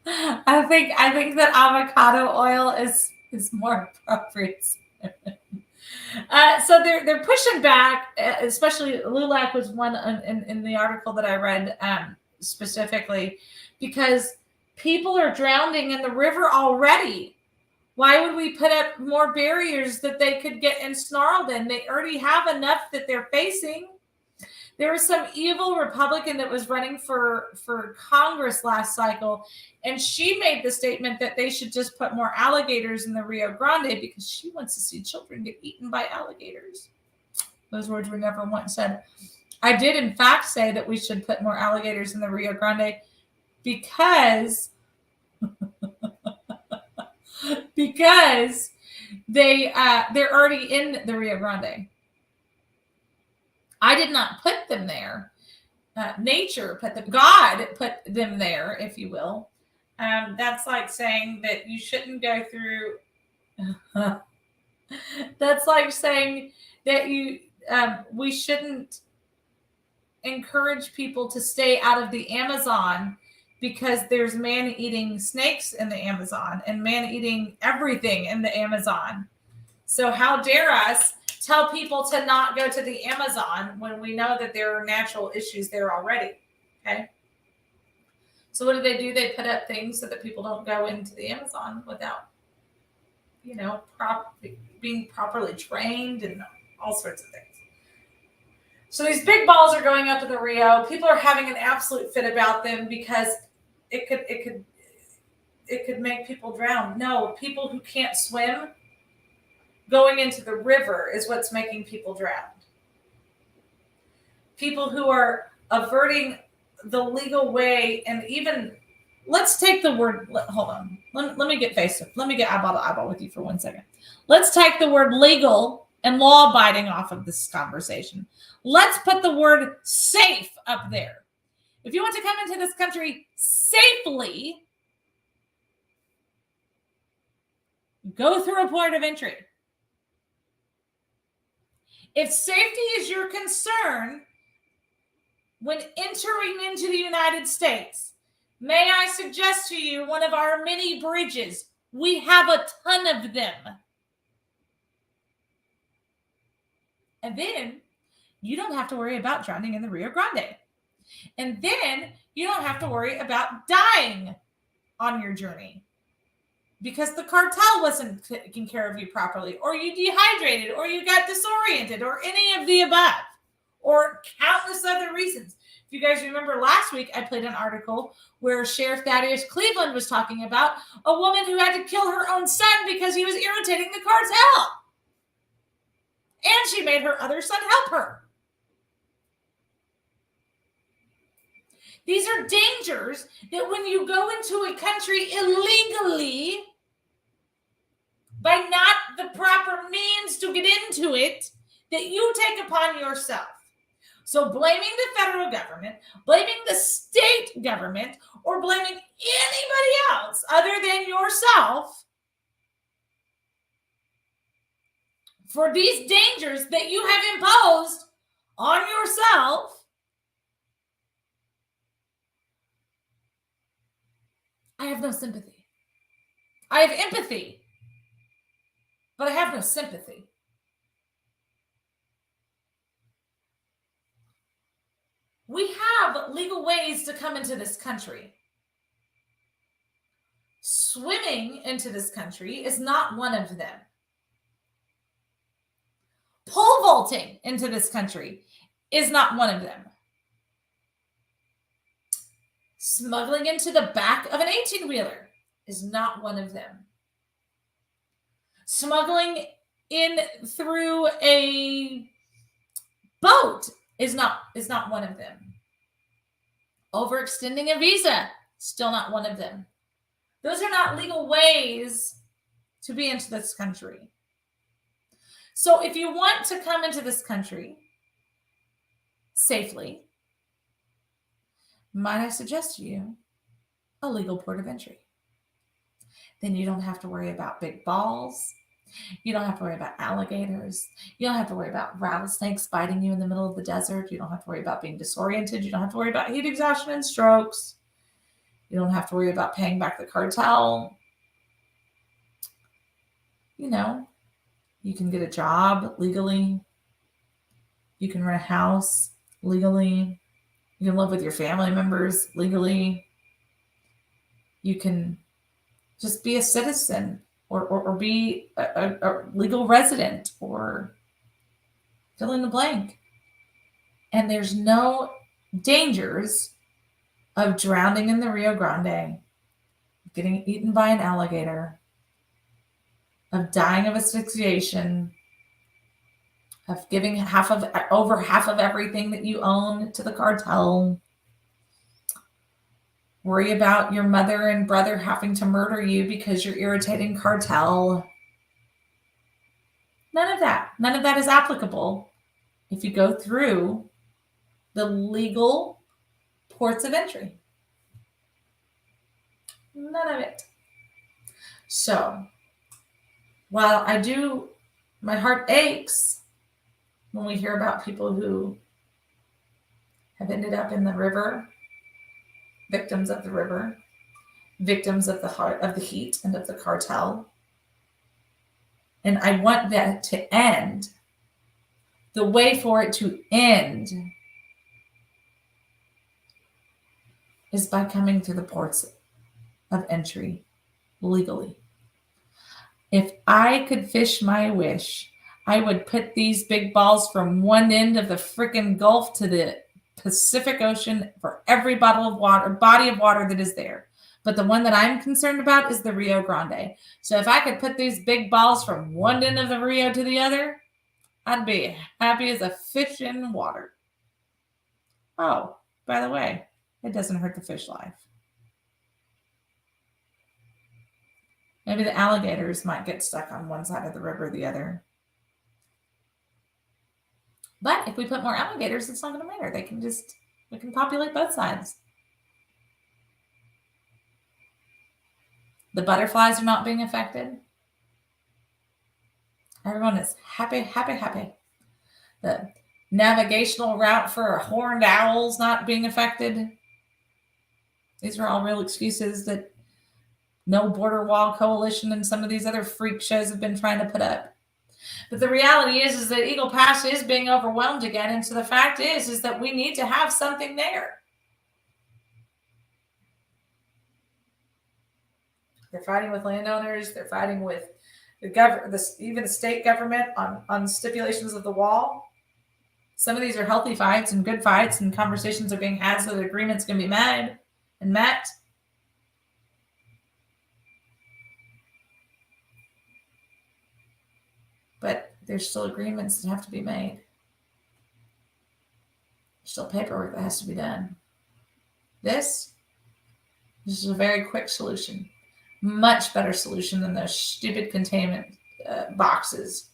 I think that avocado oil is more appropriate. So they're pushing back, especially LULAC was one in the article that I read specifically, because people are drowning in the river already. Why would we put up more barriers that they could get ensnarled in? They already have enough that they're facing. There was some evil Republican that was running for Congress last cycle, and she made the statement that they should just put more alligators in the Rio Grande because she wants to see children get eaten by alligators. Those words were never once said. I did, in fact, say that we should put more alligators in the Rio Grande because they're already in the Rio Grande. I did not put them there. Nature put them. God put them there, if you will. That's like saying that you shouldn't go through. That's like saying that we shouldn't encourage people to stay out of the Amazon because there's man-eating snakes in the Amazon and man-eating everything in the Amazon. So how dare us tell people to not go to the Amazon when we know that there are natural issues there already, okay? So what do? They put up things so that people don't go into the Amazon without, being properly trained and all sorts of things. So these big balls are going up in the Rio. People are having an absolute fit about them because it could make people drown. No, people who can't swim going into the river is what's making people drown. People who are averting the legal way, and even let's take the word. Hold on. Let me get Let me get eyeball to eyeball with you for 1 second. Let's take the word legal and law abiding off of this conversation. Let's put the word safe up there. If you want to come into this country safely, go through a port of entry. If safety is your concern when entering into the United States, may I suggest to you one of our many bridges? We have a ton of them. And then you don't have to worry about drowning in the Rio Grande. And then you don't have to worry about dying on your journey because the cartel wasn't taking care of you properly, or you dehydrated, or you got disoriented, or any of the above, or countless other reasons. If you guys remember last week, I played an article where Sheriff Thaddeus Cleveland was talking about a woman who had to kill her own son because he was irritating the cartel. And she made her other son help her. These are dangers that when you go into a country illegally, by not the proper means to get into it, that you take upon yourself. So blaming the federal government, blaming the state government, or blaming anybody else other than yourself for these dangers that you have imposed on yourself, I have no sympathy. I have empathy, but I have no sympathy. We have legal ways to come into this country. Swimming into this country is not one of them. Pole vaulting into this country is not one of them. Smuggling into the back of an 18-wheeler is not one of them. Smuggling in through a boat is not one of them. Overextending a visa, still not one of them. Those are not legal ways to be into this country. So if you want to come into this country safely, might I suggest to you a legal port of entry? Then you don't have to worry about big balls. You don't have to worry about alligators. You don't have to worry about rattlesnakes biting you in the middle of the desert. You don't have to worry about being disoriented. You don't have to worry about heat exhaustion and strokes. You don't have to worry about paying back the cartel. You can get a job legally. You can rent a house legally. You can live with your family members legally. You can just be a citizen or be a legal resident or fill in the blank. And there's no dangers of drowning in the Rio Grande, getting eaten by an alligator, of dying of asphyxiation, of giving over half of everything that you own to the cartel. Worry about your mother and brother having to murder you because you're irritating cartel. None of that is applicable if you go through the legal ports of entry. None of it. So, while my heart aches when we hear about people who have ended up in the river, victims of the river, victims of the heat and of the cartel. And I want that to end. The way for it to end is by coming through the ports of entry legally. If I could fish my wish, I would put these big balls from one end of the freaking Gulf to the Pacific Ocean for every body of water that is there. But the one that I'm concerned about is the Rio Grande. So if I could put these big balls from one end of the Rio to the other, I'd be happy as a fish in water. Oh, by the way, it doesn't hurt the fish life. Maybe the alligators might get stuck on one side of the river or the other. But if we put more alligators, it's not going to matter. We can populate both sides. The butterflies are not being affected. Everyone is happy, happy, happy. The navigational route for horned owls not being affected. These are all real excuses that No Border Wall Coalition and some of these other freak shows have been trying to put up. But the reality is that Eagle Pass is being overwhelmed again. And so the fact is that we need to have something there. They're fighting with landowners. They're fighting with even the state government on stipulations of the wall. Some of these are healthy fights and good fights, and conversations are being had so that agreements can be made and met. But there's still agreements that have to be made. There's still paperwork that has to be done. This is a very quick solution. Much better solution than those stupid containment boxes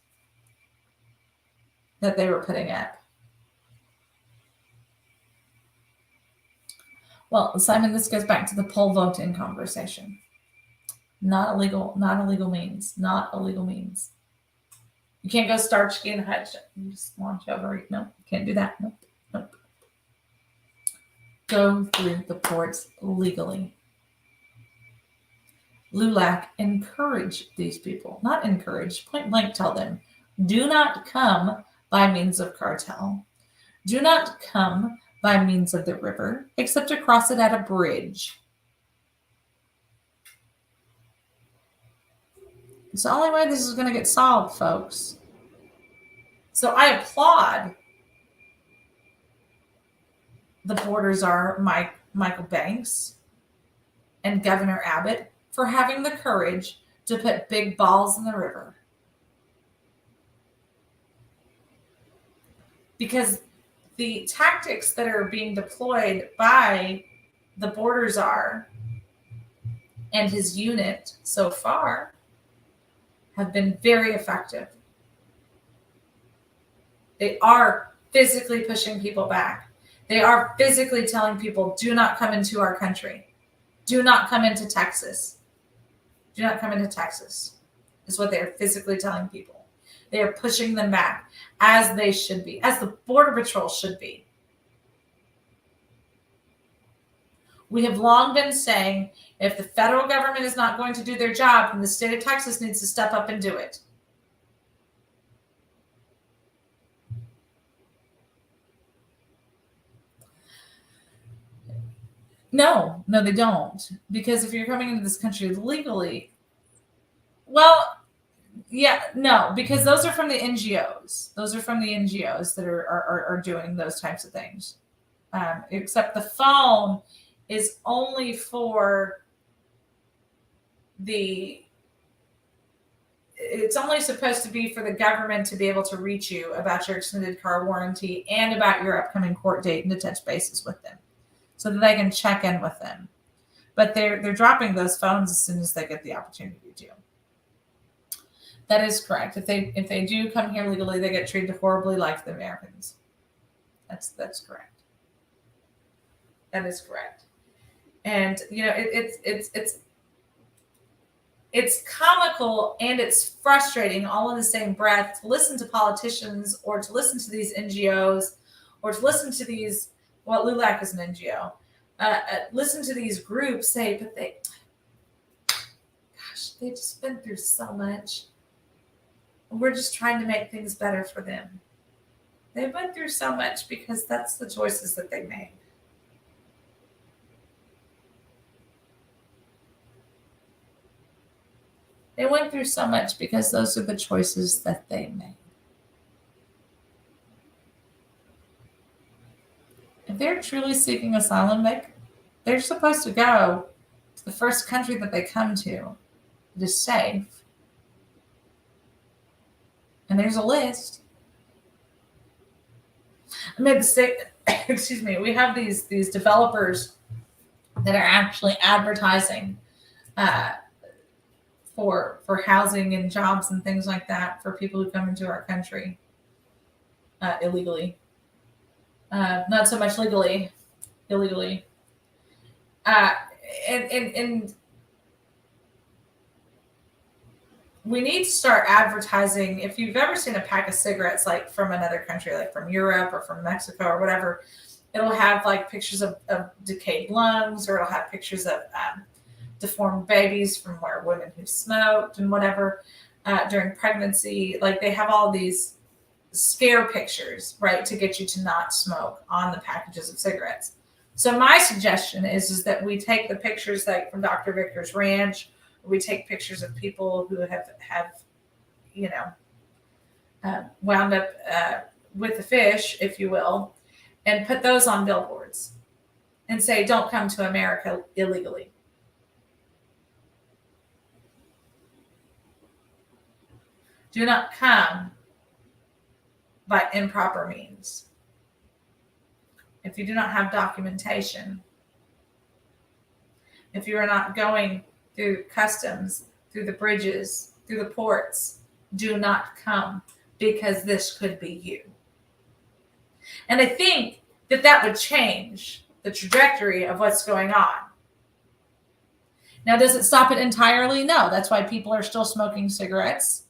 that they were putting up. Well, Simon, this goes back to the pole vote-in conversation. Not illegal means. You can't go Starsky and Hutch and just launch over. Nope, can't do that. Nope. Go through the ports legally. LULAC encourage these people. Not encourage, point blank tell them, do not come by means of cartel. Do not come by means of the river, except to cross it at a bridge. It's the only way this is going to get solved, folks. So I applaud the border czar, Michael Banks, and Governor Abbott for having the courage to put big balls in the river. Because the tactics that are being deployed by the border czar and his unit so far have been very effective. They are physically pushing people back. They are physically telling people, do not come into our country. Do not come into Texas. Do not come into Texas, is what they are physically telling people. They are pushing them back, as they should be, as the Border Patrol should be. We have long been saying, if the federal government is not going to do their job, then the state of Texas needs to step up and do it. No, no, they don't. Because if you're coming into this country legally, well, yeah, no, because those are from the NGOs. Those are from the NGOs that are doing those types of things. Except the phone is only for the it's only supposed to be for the government to be able to reach you about your extended car warranty and about your upcoming court date and to touch bases with them so that they can check in with them. But they're dropping those phones as soon as they get the opportunity to. That is correct. If they do come here legally, they get treated horribly like the Americans. That's correct. That is correct. And it's comical and it's frustrating all in the same breath to listen to politicians or to listen to these NGOs or to listen to these, well, LULAC is an NGO, listen to these groups say, but they've just been through so much. We're just trying to make things better for them. They've been through so much because that's the choices that they made. They went through so much because those are the choices that they made. If they're truly seeking asylum, they're supposed to go to the first country that they come to that is safe. And there's a list. I made the mistake, excuse me, we have these developers that are actually advertising for housing and jobs and things like that for people who come into our country illegally. Not so much legally, illegally. And we need to start advertising. If you've ever seen a pack of cigarettes, like from another country, like from Europe or from Mexico or whatever, it'll have like pictures of decayed lungs, or it'll have pictures of deformed babies from where women who smoked and whatever during pregnancy. Like they have all these scare pictures, right, to get you to not smoke on the packages of cigarettes. So my suggestion is that we take the pictures like from Dr. Victor's Ranch. We take pictures of people who have wound up with the fish, if you will, and put those on billboards and say, don't come to America illegally. Do not come by improper means. If you do not have documentation, if you are not going through customs, through the bridges, through the ports, do not come, because this could be you. And I think that would change the trajectory of what's going on. Now, does it stop it entirely? No. That's why people are still smoking cigarettes.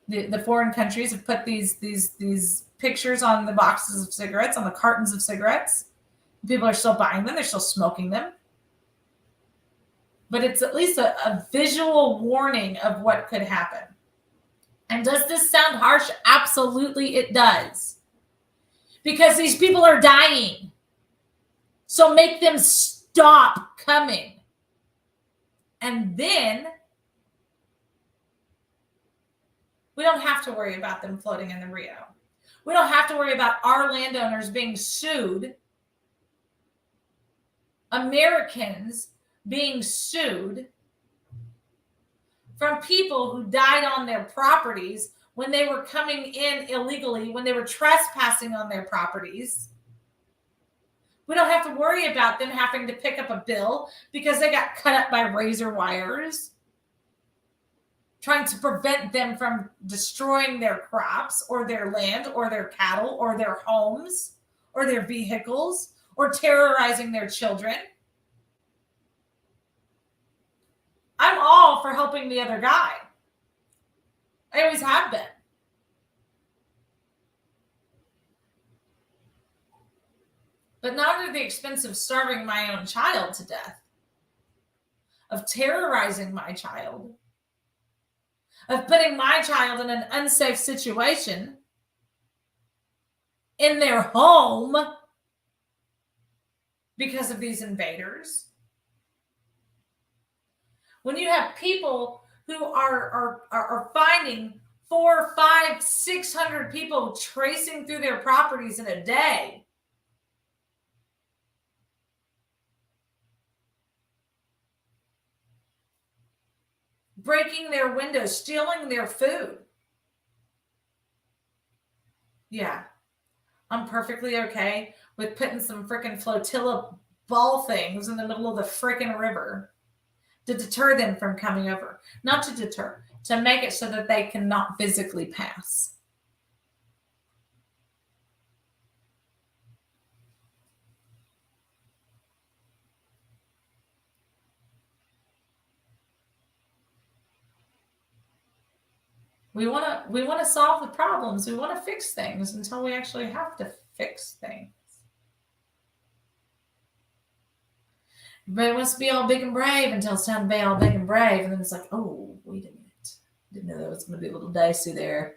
The foreign countries have put these pictures on the boxes of cigarettes, on the cartons of cigarettes. People are still buying them. They're still smoking them. But it's at least a visual warning of what could happen. And does this sound harsh? Absolutely it does. Because these people are dying. So make them stop coming. And then we don't have to worry about them floating in the Rio. We don't have to worry about our landowners being sued. Americans being sued from people who died on their properties when they were coming in illegally, when they were trespassing on their properties. We don't have to worry about them having to pick up a bill because they got cut up by razor wires, trying to prevent them from destroying their crops or their land or their cattle or their homes or their vehicles or terrorizing their children. I'm all for helping the other guy. I always have been. But not at the expense of starving my own child to death, of terrorizing my child, of putting my child in an unsafe situation in their home because of these invaders. When you have people who are finding 4, 5, 600 people tracing through their properties in a day. Breaking their windows, stealing their food. Yeah, I'm perfectly okay with putting some freaking flotilla ball things in the middle of the freaking river to deter them from coming over. Not to deter, to make it so that they cannot physically pass. We want to solve the problems. We want to fix things until we actually have to fix things. Everybody wants to be all big and brave until it's time to be all big and brave, and then it's like, oh, wait a minute, didn't know that was going to be a little dicey there.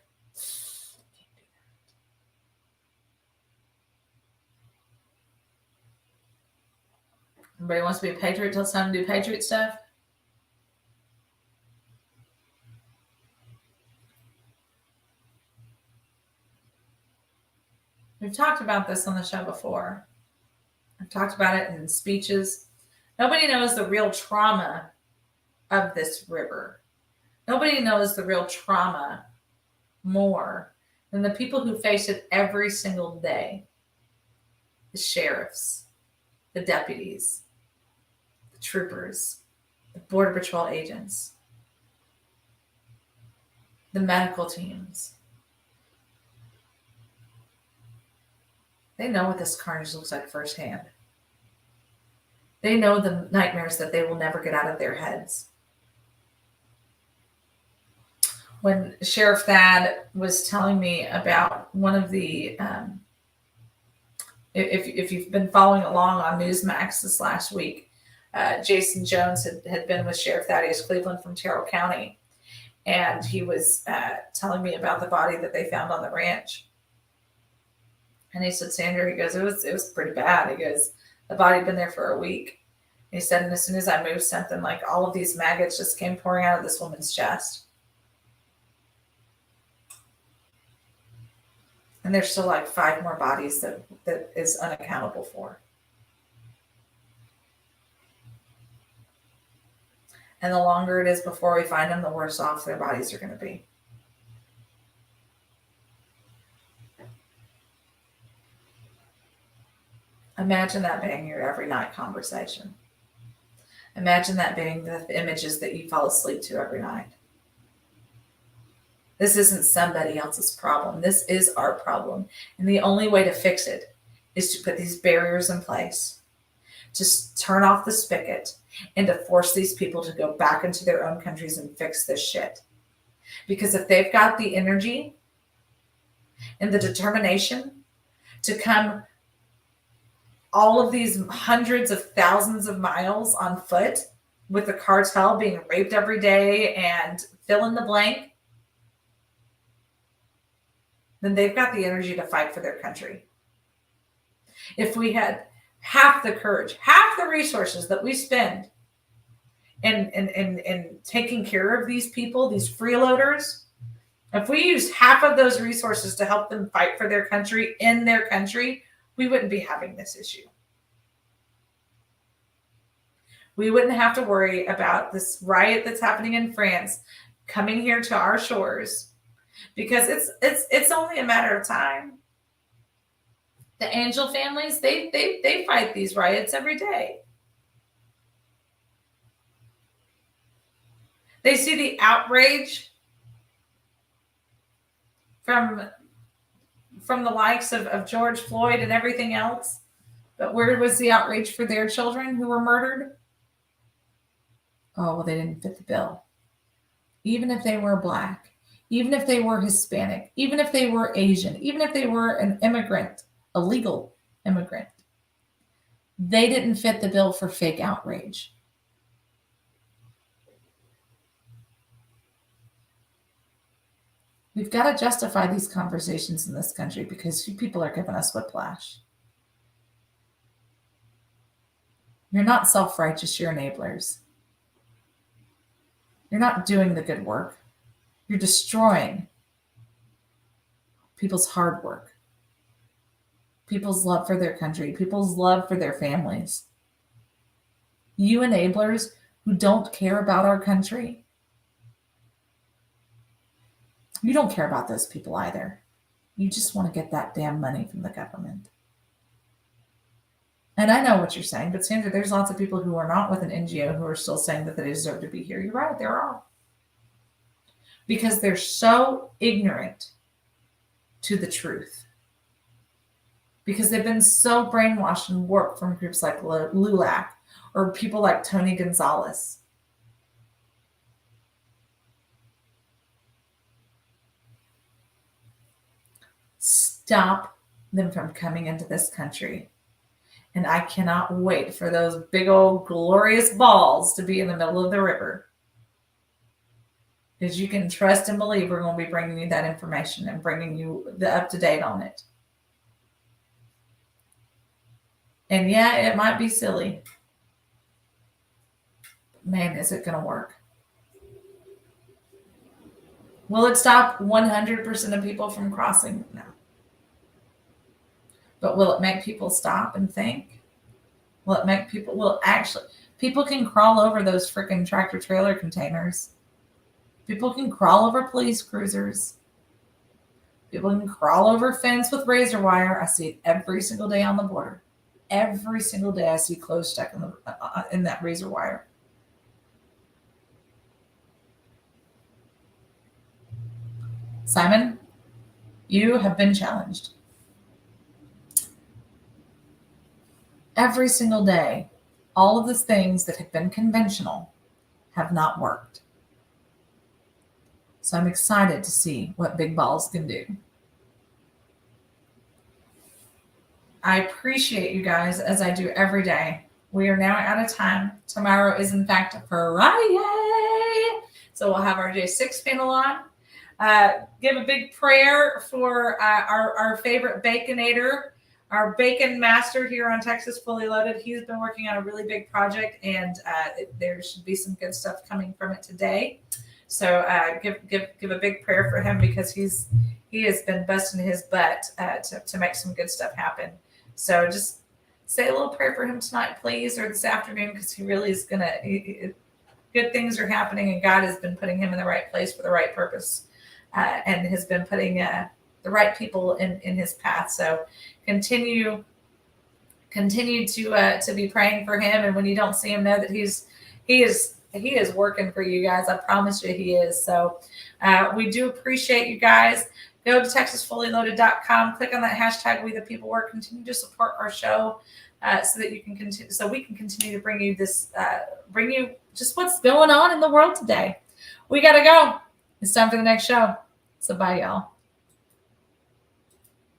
Everybody wants to be a patriot until it's time to do patriot stuff. We've talked about this on the show before. I've talked about it in speeches. Nobody knows the real trauma of this river. Nobody knows the real trauma more than the people who face it every single day. The sheriffs, the deputies, the troopers, the Border Patrol agents, the medical teams. They know what this carnage looks like firsthand. They know the nightmares that they will never get out of their heads. When Sheriff Thad was telling me about one of the, if you've been following along on Newsmax this last week, Jason Jones had been with Sheriff Thaddeus Cleveland from Terrell County, and he was telling me about the body that they found on the ranch. And he said, Sandra, he goes, it was pretty bad. He goes, the body had been there for a week. He said, and as soon as I moved something, like all of these maggots just came pouring out of this woman's chest. And there's still like 5 more bodies that is unaccountable for. And the longer it is before we find them, the worse off their bodies are going to be. Imagine that being your every night conversation. Imagine that being the images that you fall asleep to every night. This isn't somebody else's problem. This is our problem. And the only way to fix it is to put these barriers in place, to turn off the spigot, and to force these people to go back into their own countries and fix this shit. Because if they've got the energy and the determination to come all of these hundreds of thousands of miles on foot with the cartel being raped every day and fill in the blank, then they've got the energy to fight for their country. If we had half the courage, half the resources that we spend in taking care of these people, these freeloaders, if we used half of those resources to help them fight for their country in their country, we wouldn't be having this issue. We wouldn't have to worry about this riot that's happening in France coming here to our shores, because it's only a matter of time. The Angel families, they fight these riots every day. They see the outrage from the likes of George Floyd and everything else. But where was the outrage for their children who were murdered? Oh, well, they didn't fit the bill. Even if they were Black, even if they were Hispanic, even if they were Asian, even if they were an immigrant, a legal immigrant, they didn't fit the bill for fake outrage. We've got to justify these conversations in this country because you people are giving us whiplash. You're not self-righteous, you're enablers. You're not doing the good work. You're destroying people's hard work, people's love for their country, people's love for their families. You enablers who don't care about our country, you don't care about those people either. You just want to get that damn money from the government. And I know what you're saying, but Sandra, there's lots of people who are not with an NGO who are still saying that they deserve to be here. You're right, there are. Because they're so ignorant to the truth. Because they've been so brainwashed and warped from groups like LULAC or people like Tony Gonzalez. Stop them from coming into this country. And I cannot wait for those big old glorious balls to be in the middle of the river. Because you can trust and believe we're going to be bringing you that information and bringing you the up-to-date on it. And yeah, it might be silly. Man, is it going to work? Will it stop 100% of people from crossing? No. But will it make people stop and think? Will it make people, people can crawl over those freaking tractor trailer containers. People can crawl over police cruisers. People can crawl over fence with razor wire. I see it every single day on the border. Every single day I see clothes stuck in that razor wire. Simon, you have been challenged. Every single day, all of the things that have been conventional have not worked. So I'm excited to see what big balls can do. I appreciate you guys as I do every day. We are now out of time. Tomorrow is in fact Fri-yay. So we'll have our J6 panel on. Give a big prayer for our favorite baconator, our bacon master here on Texas Fully Loaded. He's been working on a really big project, and there should be some good stuff coming from it today. So give a big prayer for him, because he has been busting his butt to make some good stuff happen. So just say a little prayer for him tonight, please, or this afternoon, because he really is good things are happening, and God has been putting him in the right place for the right purpose, and has been putting the right people in his path. So continue to be praying for him, and when you don't see him, know that he is working for you guys. I promise you he is. So we do appreciate you guys. Go to TexasFullyLoaded.com, click on that hashtag We the People Work, continue to support our show so that we can continue to bring you just what's going on in the world today. We got to go. It's time for the next show. So bye, y'all.